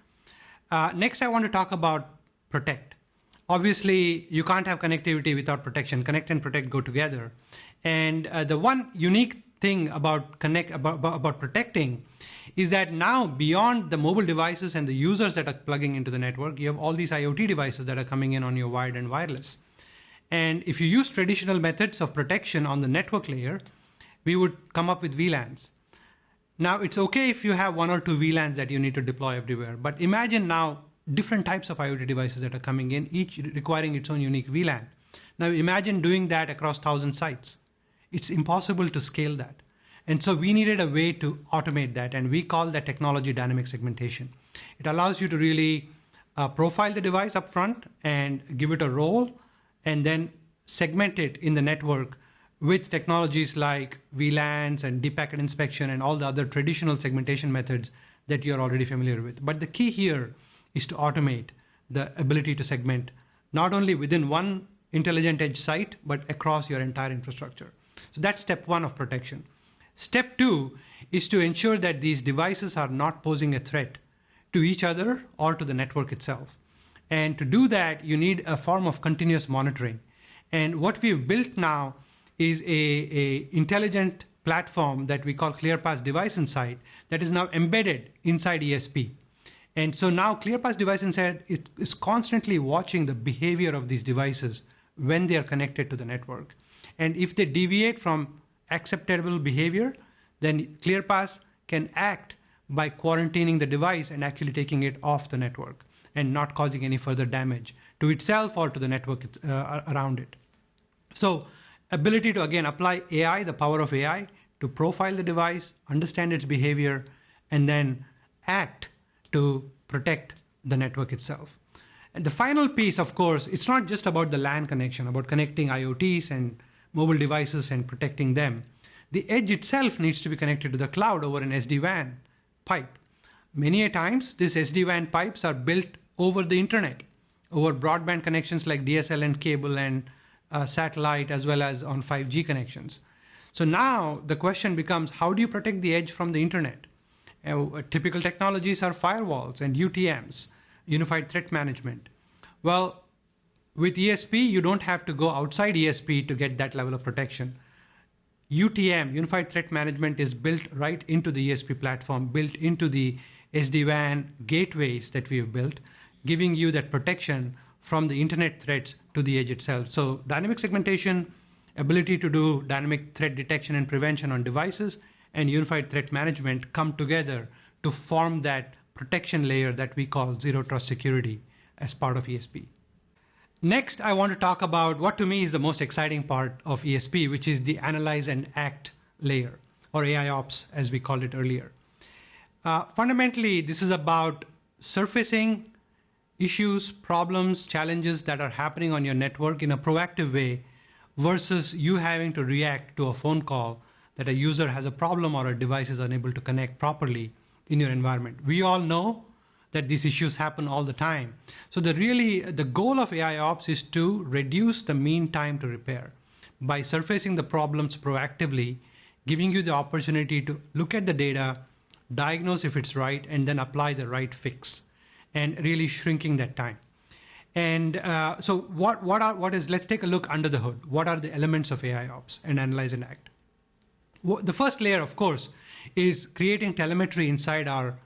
Next, I want to talk about Protect. Obviously, you can't have connectivity without protection. Connect and Protect go together. And the one unique thing about protecting is that now, beyond the mobile devices and the users that are plugging into the network, you have all these IoT devices that are coming in on your wired and wireless. And if you use traditional methods of protection on the network layer, we would come up with VLANs. Now, it's okay if you have 1 or 2 VLANs that you need to deploy everywhere, but imagine now different types of IoT devices that are coming in, each requiring its own unique VLAN. Now imagine doing that across 1,000 sites. It's impossible to scale that. And so we needed a way to automate that, and we call that technology dynamic segmentation. It allows you to really profile the device up front and give it a role, and then segment it in the network with technologies like VLANs and deep packet inspection and all the other traditional segmentation methods that you're already familiar with. But the key here is to automate the ability to segment not only within one intelligent edge site, but across your entire infrastructure. So that's step one of protection. Step two is to ensure that these devices are not posing a threat to each other or to the network itself. And to do that, you need a form of continuous monitoring. And what we've built now is a intelligent platform that we call ClearPass Device Insight that is now embedded inside ESP. And so now ClearPass Device Insight is constantly watching the behavior of these devices when they are connected to the network. And if they deviate from acceptable behavior, then ClearPass can act by quarantining the device and actually taking it off the network and not causing any further damage to itself or to the network around it. So ability to, again, apply AI, the power of AI, to profile the device, understand its behavior, and then act to protect the network itself. And the final piece, of course, it's not just about the LAN connection, about connecting IoTs and mobile devices and protecting them. The edge itself needs to be connected to the cloud over an SD-WAN pipe. Many a times, these SD-WAN pipes are built over the internet, over broadband connections like DSL and cable and satellite, as well as on 5G connections. So now the question becomes, how do you protect the edge from the internet? Typical technologies are firewalls and UTMs, Unified Threat Management. Well, with ESP, you don't have to go outside ESP to get that level of protection. UTM, Unified Threat Management, is built right into the ESP platform, built into the SD-WAN gateways that we have built, giving you that protection from the internet threats to the edge itself. So dynamic segmentation, ability to do dynamic threat detection and prevention on devices, and unified threat management come together to form that protection layer that we call zero trust security as part of ESP. Next, I want to talk about what to me is the most exciting part of ESP, which is the analyze and act layer, or AIOps as we called it earlier. Fundamentally, this is about surfacing issues, problems, challenges that are happening on your network in a proactive way versus you having to react to a phone call that a user has a problem or a device is unable to connect properly in your environment. We all know that these issues happen all the time. So the goal of AIOps is to reduce the mean time to repair by surfacing the problems proactively, giving you the opportunity to look at the data, diagnose if it's right, and then apply the right fix, and really shrinking that time. And so let's take a look under the hood. What are the elements of AIOps and analyze and act? The first layer, of course, is creating telemetry inside our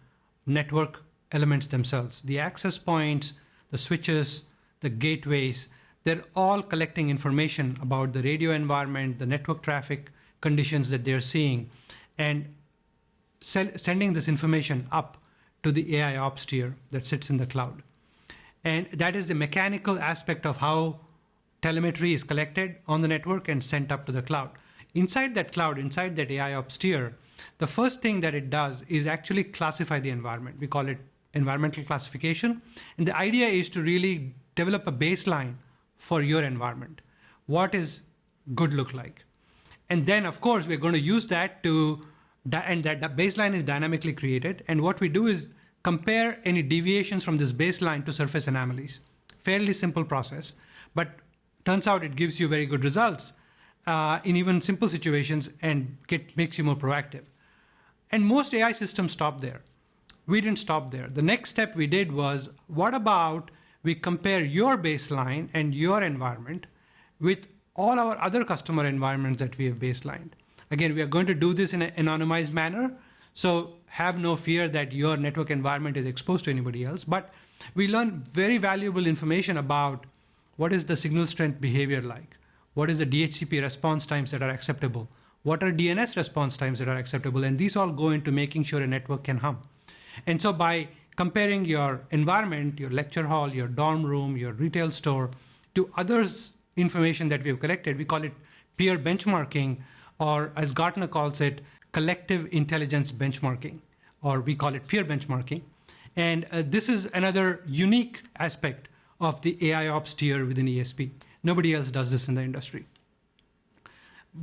network elements themselves. The access points, the switches, the gateways, they're all collecting information about the radio environment, the network traffic conditions that they're seeing, and sending this information up to the AIOps tier that sits in the cloud. And that is the mechanical aspect of how telemetry is collected on the network and sent up to the cloud. Inside that cloud, inside that AIOps tier, the first thing that it does is actually classify the environment. We call it environmental classification. And the idea is to really develop a baseline for your environment. What is good look like? And then, of course, we're going to use that and that baseline is dynamically created. And what we do is compare any deviations from this baseline to surface anomalies. Fairly simple process, but turns out it gives you very good results in even simple situations and makes you more proactive. And most AI systems stop there. We didn't stop there. The next step we did was, what about we compare your baseline and your environment with all our other customer environments that we have baselined. Again, we are going to do this in an anonymized manner, so have no fear that your network environment is exposed to anybody else. But we learn very valuable information about what is the signal strength behavior like, what is the DHCP response times that are acceptable, what are DNS response times that are acceptable, and these all go into making sure a network can hum. And so by comparing your environment, your lecture hall, your dorm room, your retail store, to others' information that we've collected. We call it peer benchmarking, or as Gartner calls it, collective intelligence benchmarking, or we call it peer benchmarking. And this is another unique aspect of the AI ops tier within ESP. Nobody else does this in the industry.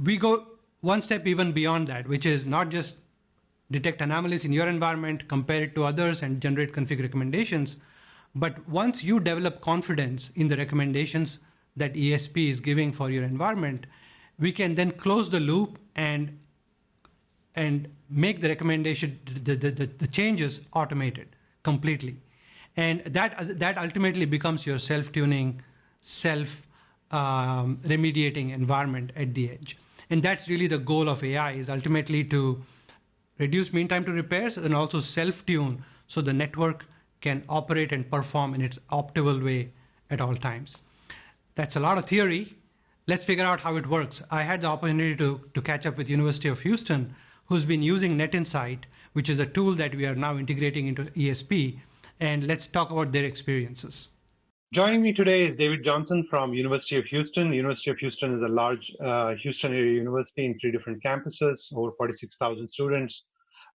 We go one step even beyond that, which is not just detect anomalies in your environment, compare it to others, and generate config recommendations. But once you develop confidence in the recommendations that ESP is giving for your environment, we can then close the loop and make the recommendation, the changes automated completely. And that ultimately becomes your self-tuning, self-remediating environment at the edge. And that's really the goal of AI, is ultimately to reduce mean time to repairs and also self-tune so the network can operate and perform in its optimal way at all times. That's a lot of theory. Let's figure out how it works. I had the opportunity to catch up with University of Houston, who's been using NetInsight, which is a tool that we are now integrating into ESP, and let's talk about their experiences. Joining me today is David Johnson from University of Houston. University of Houston is a large Houston area university in 3 different campuses, over 46,000 students,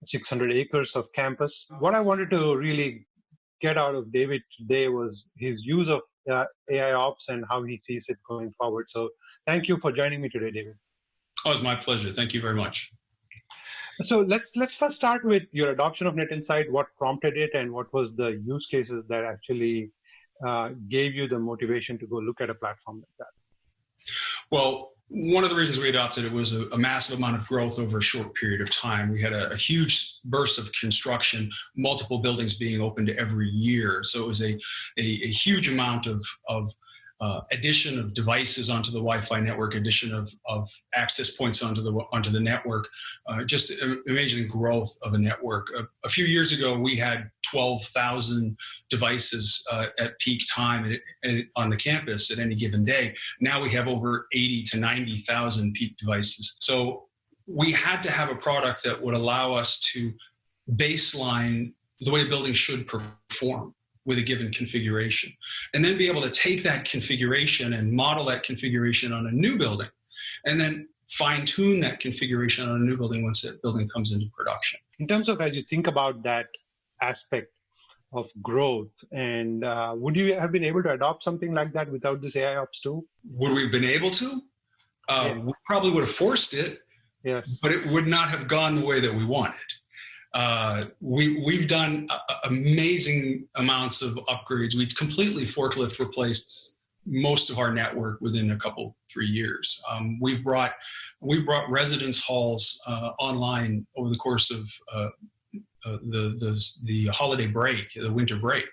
600 acres of campus. What I wanted to really get out of David today was his use of AI ops and how he sees it going forward. So thank you for joining me today, David. Oh, it's my pleasure. Thank you very much. So let's first start with your adoption of NetInsight, what prompted it, and what was the use cases that actually gave you the motivation to go look at a platform like that? Well, one of the reasons we adopted it was a massive amount of growth over a short period of time. We had a huge burst of construction, multiple buildings being opened every year. So it was a huge amount of addition of devices onto the Wi-Fi network, addition of access points onto the network, just amazing growth of a network. A few years ago, we had 12,000 devices at peak time on the campus at any given day. Now we have over 80 to 90,000 peak devices. So we had to have a product that would allow us to baseline the way a building should perform with a given configuration, and then be able to take that configuration and model that configuration on a new building, and then fine-tune that configuration on a new building once that building comes into production. In terms of, as you think about that aspect of growth, and would you have been able to adopt something like that without this AI ops tool? Would we have been able to? We probably would have forced it, yes, but it would not have gone the way that we wanted. We've done amazing amounts of upgrades. We've completely forklift replaced most of our network within a couple, 3 years. We've brought residence halls online over the course of the holiday break, the winter break.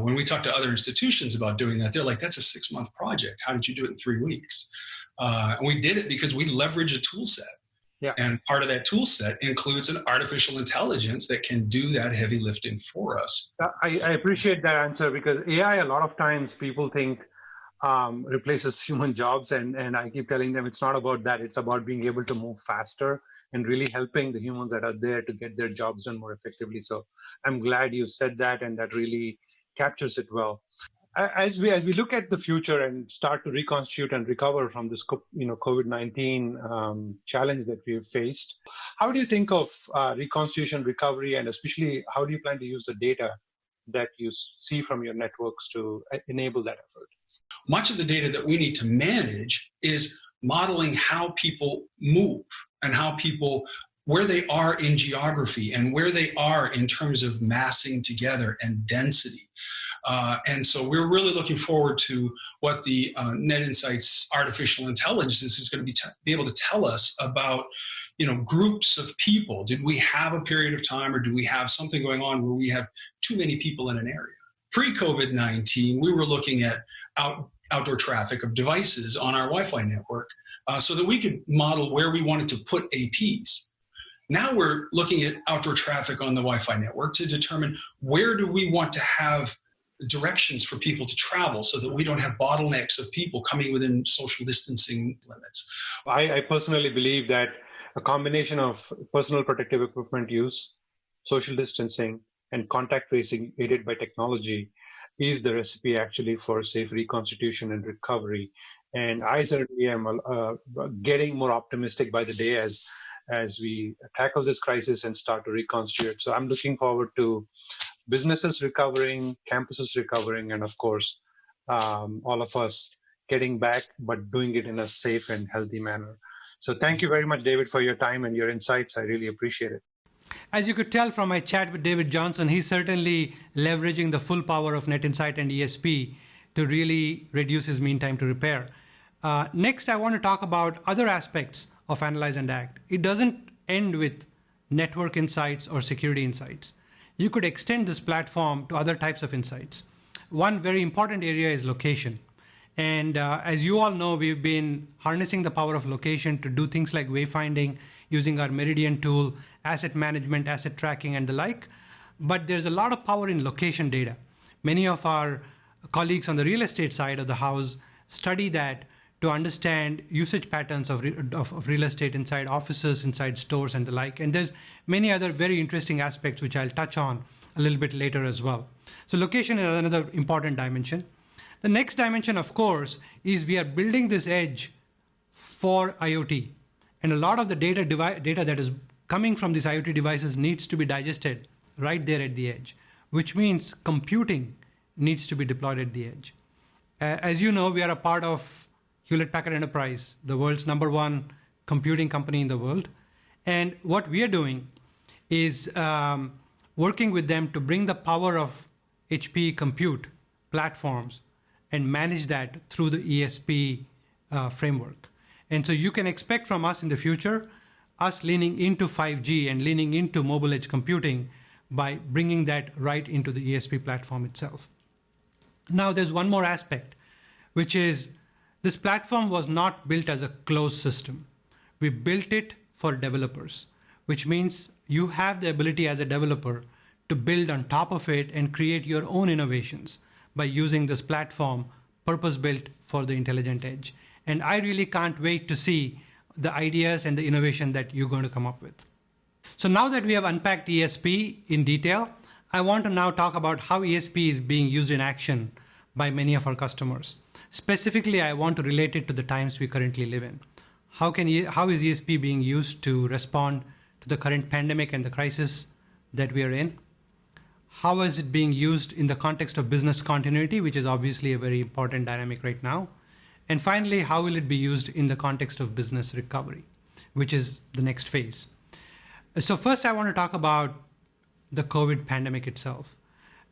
When we talk to other institutions about doing that, they're like, that's a 6-month project. How did you do it in 3 weeks? And we did it because we leverage a tool set. Yeah. And part of that tool set includes an artificial intelligence that can do that heavy lifting for us. I appreciate that answer, because AI, a lot of times people think replaces human jobs. And I keep telling them it's not about that. It's about being able to move faster and really helping the humans that are there to get their jobs done more effectively. So I'm glad you said that, and that really captures it well. As we look at the future and start to reconstitute and recover from this COVID-19 challenge that we have faced, how do you think of reconstitution, recovery, and especially how do you plan to use the data that you see from your networks to enable that effort? Much of the data that we need to manage is modeling how people move and how people, where they are in geography and where they are in terms of massing together and density. And so we're really looking forward to what the NetInsight's artificial intelligence is going to be able to tell us about, groups of people. Did we have a period of time, or do we have something going on where we have too many people in an area? Pre-COVID-19, we were looking at outdoor traffic of devices on our Wi-Fi network so that we could model where we wanted to put APs. Now we're looking at outdoor traffic on the Wi-Fi network to determine where do we want to have directions for people to travel so that we don't have bottlenecks of people coming within social distancing limits. I personally believe that a combination of personal protective equipment use, social distancing, and contact tracing aided by technology is the recipe actually for safe reconstitution and recovery. And I certainly am getting more optimistic by the day as we tackle this crisis and start to reconstitute. So I'm looking forward to businesses recovering, campuses recovering, and of course, all of us getting back, but doing it in a safe and healthy manner. So thank you very much, David, for your time and your insights. I really appreciate it. As you could tell from my chat with David Johnson, he's certainly leveraging the full power of NetInsight and ESP to really reduce his mean time to repair. Next, I want to talk about other aspects of Analyze and Act. It doesn't end with network insights or security insights. You could extend this platform to other types of insights. One very important area is location. And as you all know, we've been harnessing the power of location to do things like wayfinding, using our Meridian tool, asset management, asset tracking, and the like. But there's a lot of power in location data. Many of our colleagues on the real estate side of the house study that to understand usage patterns of real estate inside offices, inside stores, and the like. And there's many other very interesting aspects which I'll touch on a little bit later as well. So location is another important dimension. The next dimension, of course, is we are building this edge for IoT. And a lot of the data that is coming from these IoT devices needs to be digested right there at the edge, which means computing needs to be deployed at the edge. As you know, we are a part of Hewlett-Packard Enterprise, the world's #1 computing company in the world. And what we are doing is working with them to bring the power of HPE compute platforms and manage that through the ESP framework. And so you can expect from us in the future, us leaning into 5G and leaning into mobile edge computing by bringing that right into the ESP platform itself. Now there's one more aspect, which is this platform was not built as a closed system. We built it for developers, which means you have the ability as a developer to build on top of it and create your own innovations by using this platform purpose-built for the intelligent edge. And I really can't wait to see the ideas and the innovation that you're going to come up with. So now that we have unpacked ESP in detail, I want to now talk about how ESP is being used in action by many of our customers. Specifically, I want to relate it to the times we currently live in. How is ESP being used to respond to the current pandemic and the crisis that we are in? How is it being used in the context of business continuity, which is obviously a very important dynamic right now? And finally, how will it be used in the context of business recovery, which is the next phase? So first, I want to talk about the COVID pandemic itself.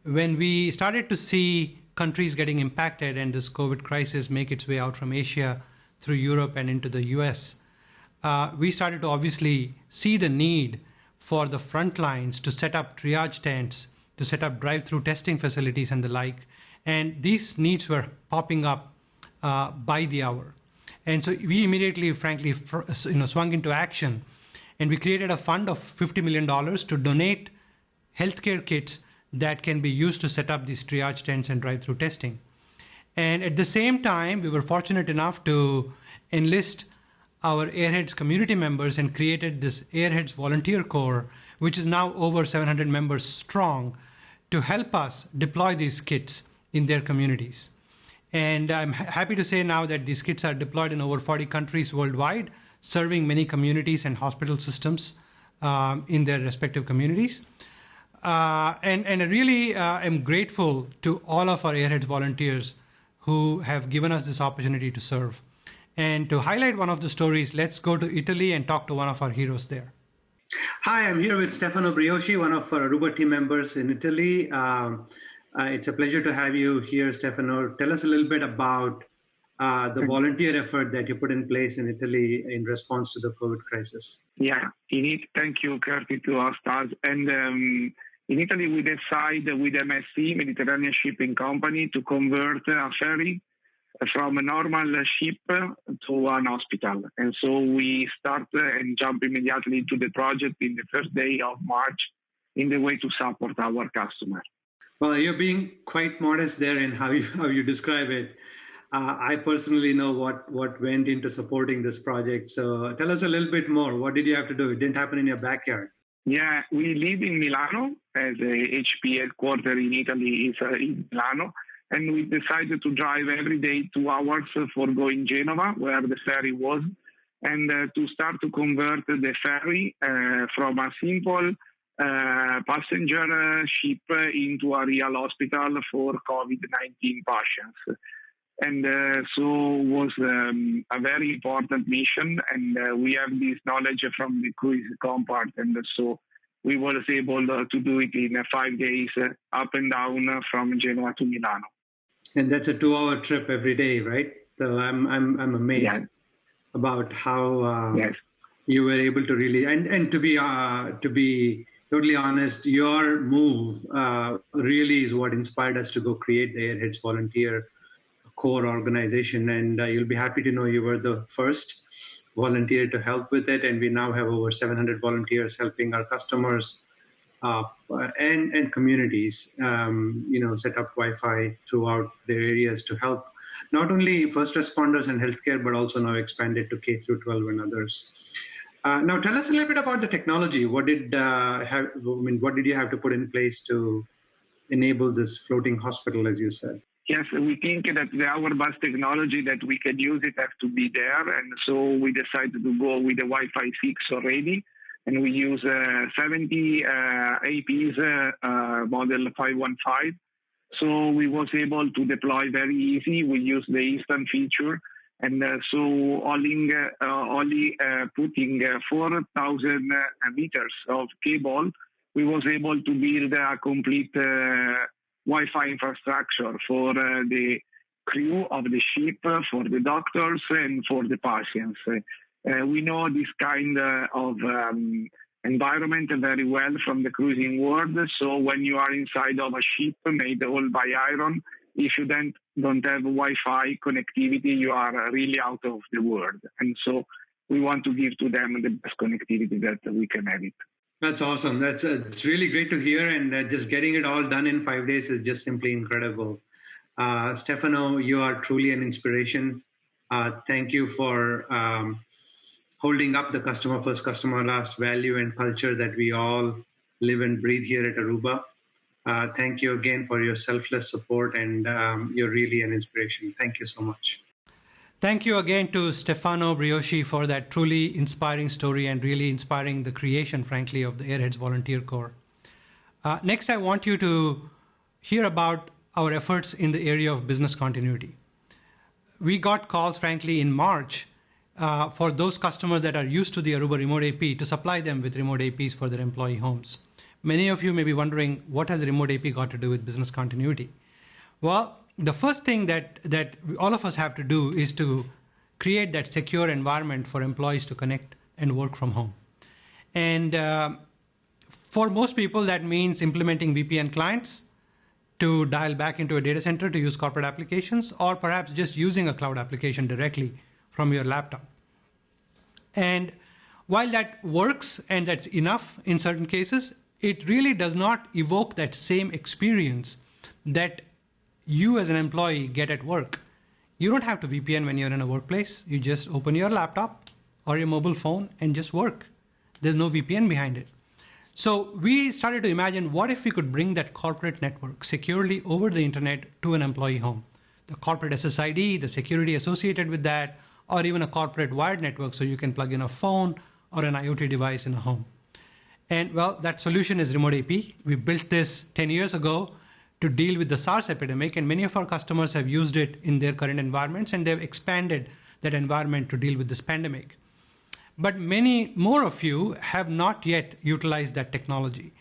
When we started to see countries getting impacted and this COVID crisis make its way out from Asia through Europe and into the US, we started to obviously see the need for the front lines to set up triage tents, to set up drive-through testing facilities and the like. And these needs were popping up by the hour. And so we immediately, frankly, swung into action. And we created a fund of $50 million to donate healthcare kits that can be used to set up these triage tents and drive-through testing. And at the same time, we were fortunate enough to enlist our Airheads community members and created this Airheads Volunteer Corps, which is now over 700 members strong, to help us deploy these kits in their communities. And I'm happy to say now that these kits are deployed in over 40 countries worldwide, serving many communities and hospital systems in their respective communities. And I really am grateful to all of our Airheads volunteers who have given us this opportunity to serve. And to highlight one of the stories, let's go to Italy and talk to one of our heroes there. Hi, I'm here with Stefano Brioschi, one of our Aruba team members in Italy. It's a pleasure to have you here, Stefano. Tell us a little bit about the volunteer effort that you put in place in Italy in response to the COVID crisis. Yeah, thank you, Keerti, to host us. And in Italy, we decided with MSC, Mediterranean Shipping Company, to convert a ferry from a normal ship to an hospital. And so we start and jump immediately into the project in the first day of March in the way to support our customer. Well, you're being quite modest there in how you describe it. I personally know what went into supporting this project. So tell us a little bit more. What did you have to do? It didn't happen in your backyard. Yeah, we live in Milano, as a HP headquarters in Italy is in Milano, and we decided to drive every day 2 hours for going Genova, where the ferry was, and to start to convert the ferry from a simple passenger ship into a real hospital for COVID-19 patients. And so was a very important mission, and we have this knowledge from the cruise comfort, and so we were able to do it in 5 days up and down from Genoa to Milano. And that's a 2-hour trip every day, right? So I'm amazed about how you were able to really and to be totally honest, your move really is what inspired us to go create the Airheads Volunteer Core organization, and you'll be happy to know you were the first volunteer to help with it, and we now have over 700 volunteers helping our customers and communities, set up Wi-Fi throughout their areas to help not only first responders and healthcare, but also now expanded to K through 12 and others. Now, tell us a little bit about the technology. What did you have to put in place to enable this floating hospital, as you said? Yes, we think that our bus technology that we can use it has to be there, and so we decided to go with the Wi-Fi 6 already, and we use 70 APs model 515. So we was able to deploy very easy. We use the instant feature, and so only putting 4,000 meters of cable, we was able to build a complete Wi-Fi infrastructure for the crew of the ship, for the doctors, and for the patients. We know this kind of environment very well from the cruising world. So when you are inside of a ship made all by iron, if you then don't have Wi-Fi connectivity, you are really out of the world. And so we want to give to them the best connectivity that we can have it. That's awesome. It's really great to hear, and just getting it all done in 5 days is just simply incredible. Stefano, you are truly an inspiration. Thank you for holding up the customer first, customer last value and culture that we all live and breathe here at Aruba. Thank you again for your selfless support, and you're really an inspiration. Thank you so much. Thank you again to Stefano Brioschi for that truly inspiring story and really inspiring the creation, frankly, of the Airheads Volunteer Corps. Next, I want you to hear about our efforts in the area of business continuity. We got calls, frankly, in March for those customers that are used to the Aruba Remote AP to supply them with remote APs for their employee homes. Many of you may be wondering, what has remote AP got to do with business continuity? Well, the first thing that all of us have to do is to create that secure environment for employees to connect and work from home. And for most people, that means implementing VPN clients to dial back into a data center to use corporate applications, or perhaps just using a cloud application directly from your laptop. And while that works and that's enough in certain cases, it really does not evoke that same experience that you as an employee get at work. You don't have to VPN when you're in a workplace. You just open your laptop or your mobile phone and just work. There's no VPN behind it. So we started to imagine, what if we could bring that corporate network securely over the internet to an employee home? The corporate SSID, the security associated with that, or even a corporate wired network so you can plug in a phone or an IoT device in a home. And well, that solution is Remote AP. We built this 10 years ago to deal with the SARS epidemic, and many of our customers have used it in their current environments, and they've expanded that environment to deal with this pandemic. But many more of you have not yet utilized that technology.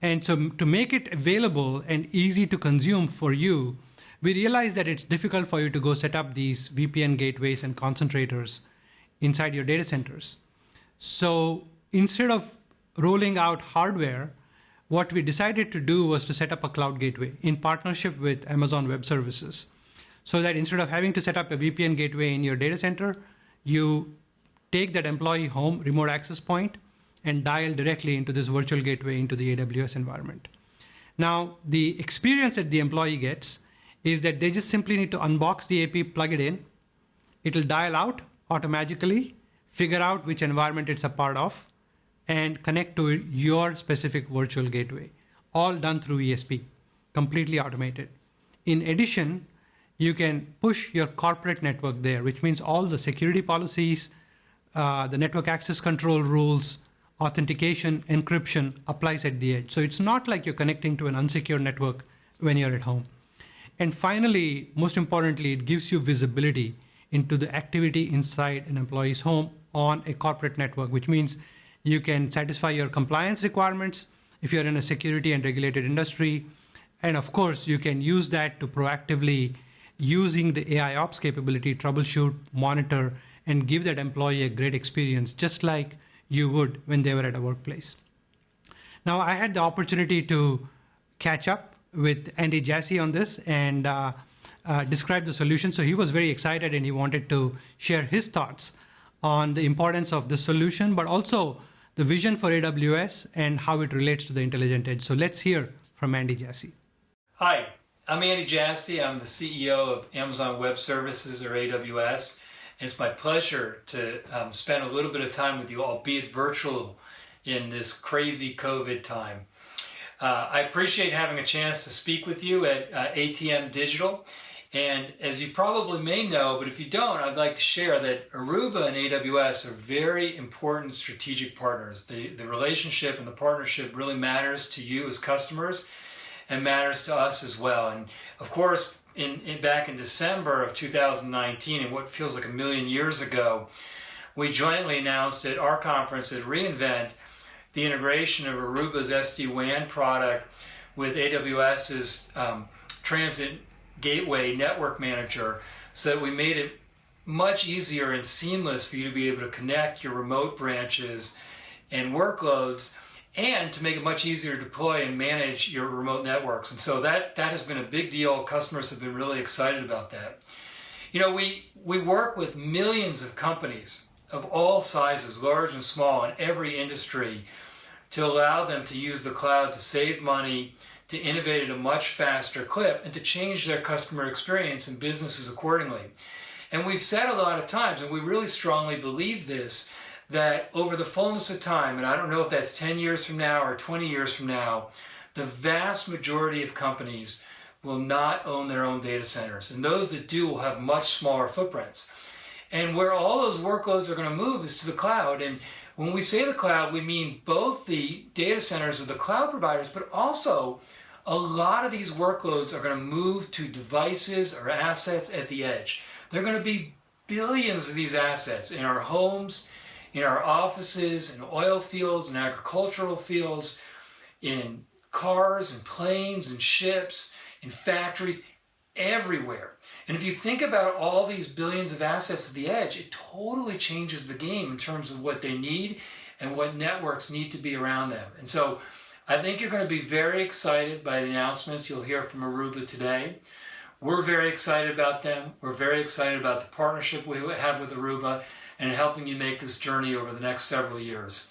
And so to make it available and easy to consume for you, we realized that it's difficult for you to go set up these VPN gateways and concentrators inside your data centers. So instead of rolling out hardware, what we decided to do was to set up a cloud gateway in partnership with Amazon Web Services, so that instead of having to set up a VPN gateway in your data center, you take that employee home remote access point and dial directly into this virtual gateway into the AWS environment. Now, the experience that the employee gets is that they just simply need to unbox the AP, plug it in. It'll dial out automatically, figure out which environment it's a part of, and connect to your specific virtual gateway, all done through ESP, completely automated. In addition, you can push your corporate network there, which means all the security policies, the network access control rules, authentication, encryption applies at the edge. So it's not like you're connecting to an unsecure network when you're at home. And finally, most importantly, it gives you visibility into the activity inside an employee's home on a corporate network, which means you can satisfy your compliance requirements if you're in a security and regulated industry. And of course, you can use that to proactively, using the AI ops capability, troubleshoot, monitor, and give that employee a great experience, just like you would when they were at a workplace. Now, I had the opportunity to catch up with Andy Jassy on this and describe the solution. So he was very excited and he wanted to share his thoughts on the importance of the solution, but also the vision for AWS and how it relates to the intelligent edge. So let's hear from Andy Jassy. Hi, I'm Andy Jassy. I'm the CEO of Amazon Web Services, or AWS. And it's my pleasure to spend a little bit of time with you, albeit virtual, in this crazy COVID time. I appreciate having a chance to speak with you at ATM Digital. And as you probably may know, but if you don't, I'd like to share that Aruba and AWS are very important strategic partners. The relationship and the partnership really matters to you as customers and matters to us as well. And of course, back in December of 2019, and what feels like a million years ago, we jointly announced at our conference at reInvent the integration of Aruba's SD-WAN product with AWS's Transit Gateway Network Manager, so that we made it much easier and seamless for you to be able to connect your remote branches and workloads, and to make it much easier to deploy and manage your remote networks. And so that has been a big deal. Customers have been really excited about that. You know, we work with millions of companies of all sizes, large and small, in every industry, to allow them to use the cloud to save money, to innovate at a much faster clip, and to change their customer experience and businesses accordingly. And we've said a lot of times, and we really strongly believe this, that over the fullness of time, and I don't know if that's 10 years from now or 20 years from now, the vast majority of companies will not own their own data centers. And those that do will have much smaller footprints. And where all those workloads are going to move is to the cloud. And when we say the cloud, we mean both the data centers of the cloud providers, but also a lot of these workloads are going to move to devices or assets at the edge. There are going to be billions of these assets in our homes, in our offices, in oil fields, in agricultural fields, in cars and planes and ships, in factories, everywhere. And if you think about all these billions of assets at the edge, it totally changes the game in terms of what they need and what networks need to be around them. And so I think you're going to be very excited by the announcements you'll hear from Aruba today. We're very excited about them. We're very excited about the partnership we have with Aruba and helping you make this journey over the next several years.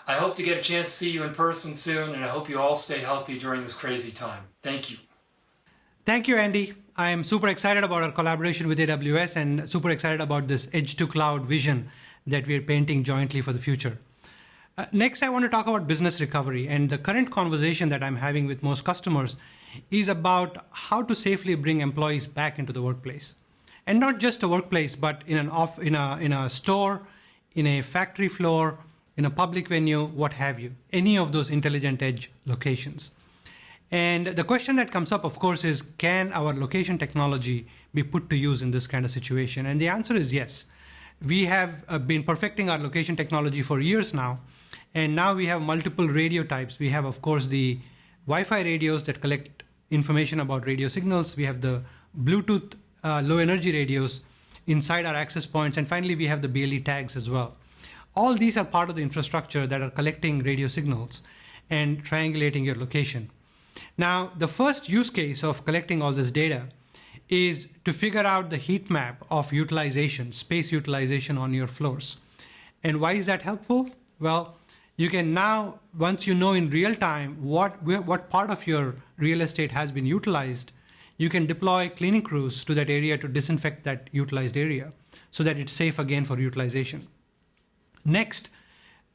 I hope to get a chance to see you in person soon, and I hope you all stay healthy during this crazy time. Thank you. Thank you, Andy. I am super excited about our collaboration with AWS and super excited about this edge to cloud vision that we're painting jointly for the future. Next, I want to talk about business recovery. And the current conversation that I'm having with most customers is about how to safely bring employees back into the workplace. And not just a workplace, but in a store, in a factory floor, in a public venue, what have you, any of those intelligent edge locations. And the question that comes up, of course, is can our location technology be put to use in this kind of situation? And the answer is yes. We have been perfecting our location technology for years now. And now we have multiple radio types. We have, of course, the Wi-Fi radios that collect information about radio signals. We have the Bluetooth low energy radios inside our access points. And finally, we have the BLE tags as well. All these are part of the infrastructure that are collecting radio signals and triangulating your location. Now, the first use case of collecting all this data is to figure out the heat map of utilization, space utilization on your floors. And why is that helpful? Well, you can now, once you know in real time what part of your real estate has been utilized, you can deploy cleaning crews to that area to disinfect that utilized area so that it's safe again for utilization. Next,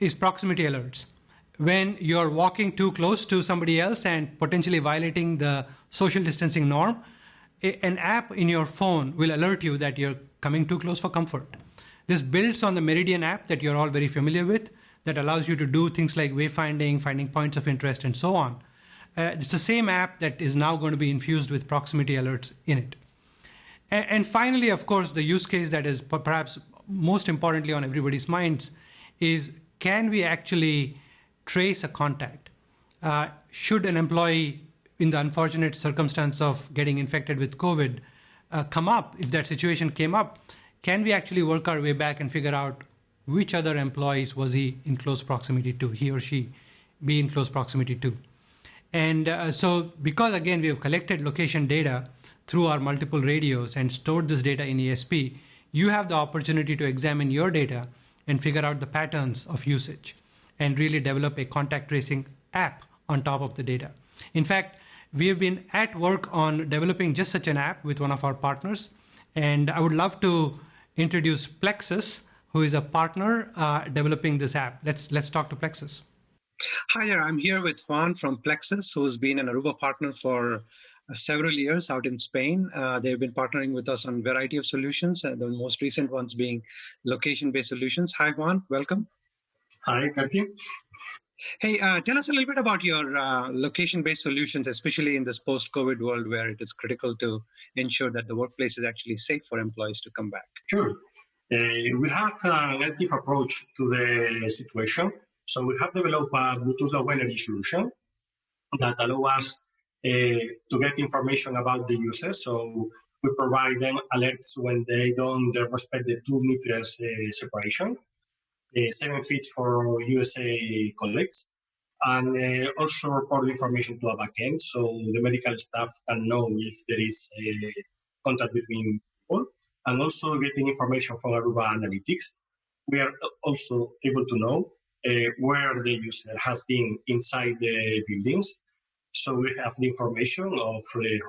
is proximity alerts. When you're walking too close to somebody else and potentially violating the social distancing norm, an app in your phone will alert you that you're coming too close for comfort. This builds on the Meridian app that you're all very familiar with that allows you to do things like wayfinding, finding points of interest, and so on. It's the same app that is now going to be infused with proximity alerts in it. And finally, of course, the use case that is perhaps most importantly on everybody's minds is, can we actually trace a contact? Should an employee in the unfortunate circumstance of getting infected with COVID come up, if that situation came up, can we actually work our way back and figure out which other employees was he in close proximity to, he or she be in close proximity to? And so because, again, we have collected location data through our multiple radios and stored this data in ESP, you have the opportunity to examine your data and figure out the patterns of usage and really develop a contact tracing app on top of the data. In fact, we have been at work on developing just such an app with one of our partners. And I would love to introduce Plexus, who is a partner developing this app. Let's talk to Plexus. Hi there, I'm here with Juan from Plexus, who's been an Aruba partner for several years out in Spain. They've been partnering with us on a variety of solutions, the most recent ones being location-based solutions. Hi, Juan, welcome. Hi, Keerti. Hey, tell us a little bit about your location-based solutions, especially in this post-COVID world where it is critical to ensure that the workplace is actually safe for employees to come back. Sure. We have an active approach to the situation. So we have developed a Bluetooth Low Energy solution that allows us to get information about the users. So we provide them alerts when they don't respect the 2 meters separation, 7 feet for USA colleagues, and also report information to a backend so the medical staff can know if there is a contact between people, and also getting information from Aruba Analytics. We are also able to know where the user has been inside the buildings. So we have the information of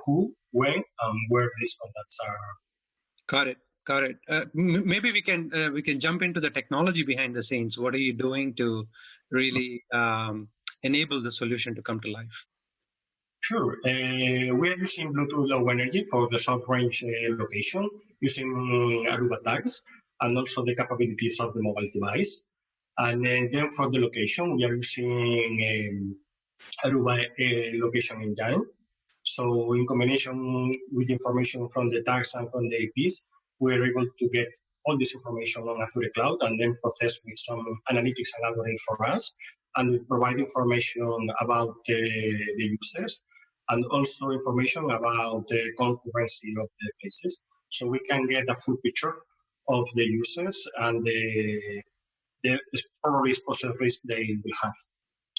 who, when, and where these contacts are. Got it. Maybe we can jump into the technology behind the scenes. What are you doing to really enable the solution to come to life? Sure. We are using Bluetooth Low Energy for the short-range location, using Aruba tags, and also the capabilities of the mobile device. And then for the location, we are using Aruba location engine. So in combination with information from the tags and from the APs, we are able to get all this information on Azure Cloud and then process with some analytics and algorithms for us, and provide information about the users and also information about the concurrency of the places. So we can get a full picture of the users and the probably exposure risk they will have.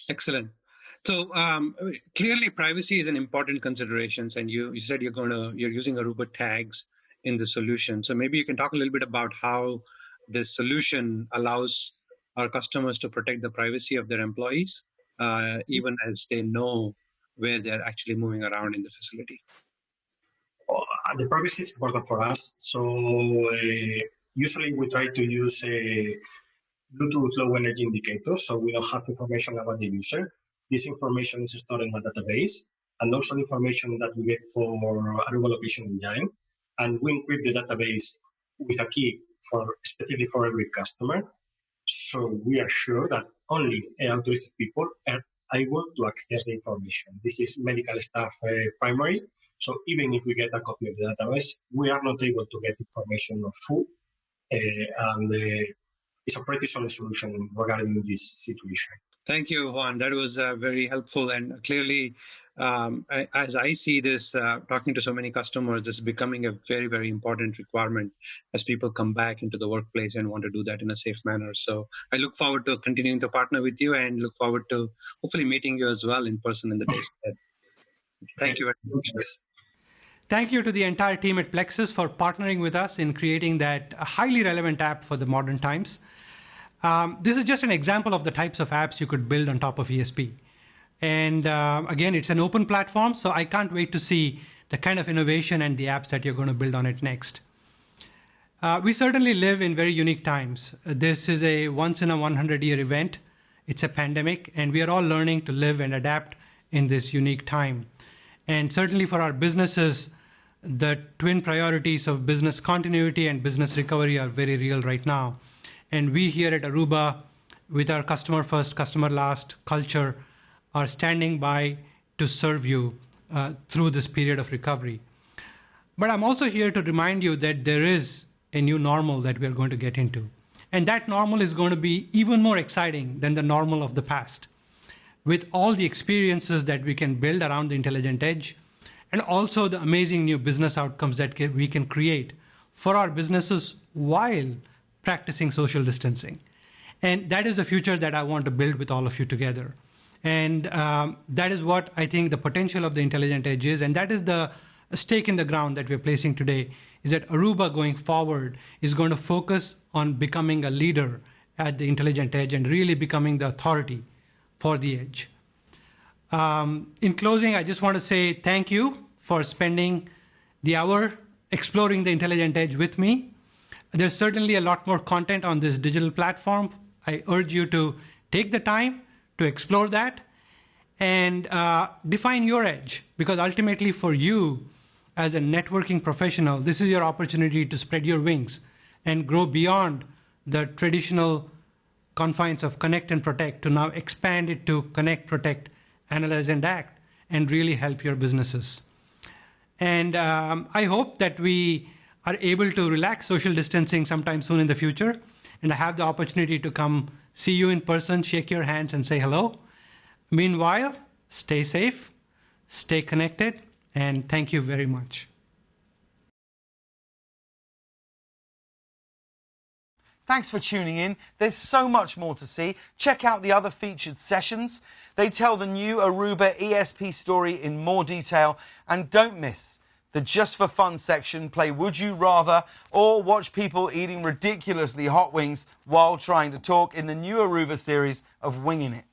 Excellent. So clearly, privacy is an important consideration, and you said you're using Aruba tags in the solution. So maybe you can talk a little bit about how this solution allows our customers to protect the privacy of their employees, even as they know where they're actually moving around in the facility. The privacy is important for us. So usually we try to use a Bluetooth Low Energy indicator, so we don't have information about the user. This information is stored in a database, and also information that we get for Aruba Location Engine. And we encrypt the database with a key specifically for every customer. So we are sure that only authorized people are able to access the information. This is medical staff primary. So even if we get a copy of the database, we are not able to get information of who. And it's a pretty solid solution regarding this situation. Thank you, Juan. That was very helpful. And clearly, as I see this, talking to so many customers, this is becoming a very, very important requirement as people come back into the workplace and want to do that in a safe manner. So I look forward to continuing to partner with you and look forward to hopefully meeting you as well in person in the days ahead. Thank you very much. Thank you to the entire team at Plexus for partnering with us in creating that highly relevant app for the modern times. This is just an example of the types of apps you could build on top of ESP. And again, it's an open platform, so I can't wait to see the kind of innovation and the apps that you're going to build on it next. We certainly live in very unique times. This is a once in a 100-year event It's a pandemic, and we are all learning to live and adapt in this unique time. And certainly for our businesses, the twin priorities of business continuity and business recovery are very real right now. And we here at Aruba, with our customer first, customer last culture, are standing by to serve you through this period of recovery. But I'm also here to remind you that there is a new normal that we are going to get into. And that normal is going to be even more exciting than the normal of the past, with all the experiences that we can build around the intelligent edge, and also the amazing new business outcomes that we can create for our businesses while practicing social distancing. And that is the future that I want to build with all of you together. And that is what I think the potential of the intelligent edge is, and that is the stake in the ground that we're placing today, is that Aruba going forward is going to focus on becoming a leader at the intelligent edge and really becoming the authority for the edge. In closing, I just want to say thank you for spending the hour exploring the intelligent edge with me. There's certainly a lot more content on this digital platform. I urge you to take the time to explore that and define your edge, because ultimately for you as a networking professional, this is your opportunity to spread your wings and grow beyond the traditional confines of connect and protect to now expand it to connect, protect, analyze, and act, and really help your businesses. And I hope that we are able to relax social distancing sometime soon in the future, and I have the opportunity to come see you in person, shake your hands, and say hello. Meanwhile, stay safe, stay connected, and thank you very much. Thanks for tuning in. There's so much more to see. Check out the other featured sessions. They tell the new Aruba ESP story in more detail. And don't miss the Just for Fun section. Play Would You Rather or watch people eating ridiculously hot wings while trying to talk in the new Aruba series of Winging It.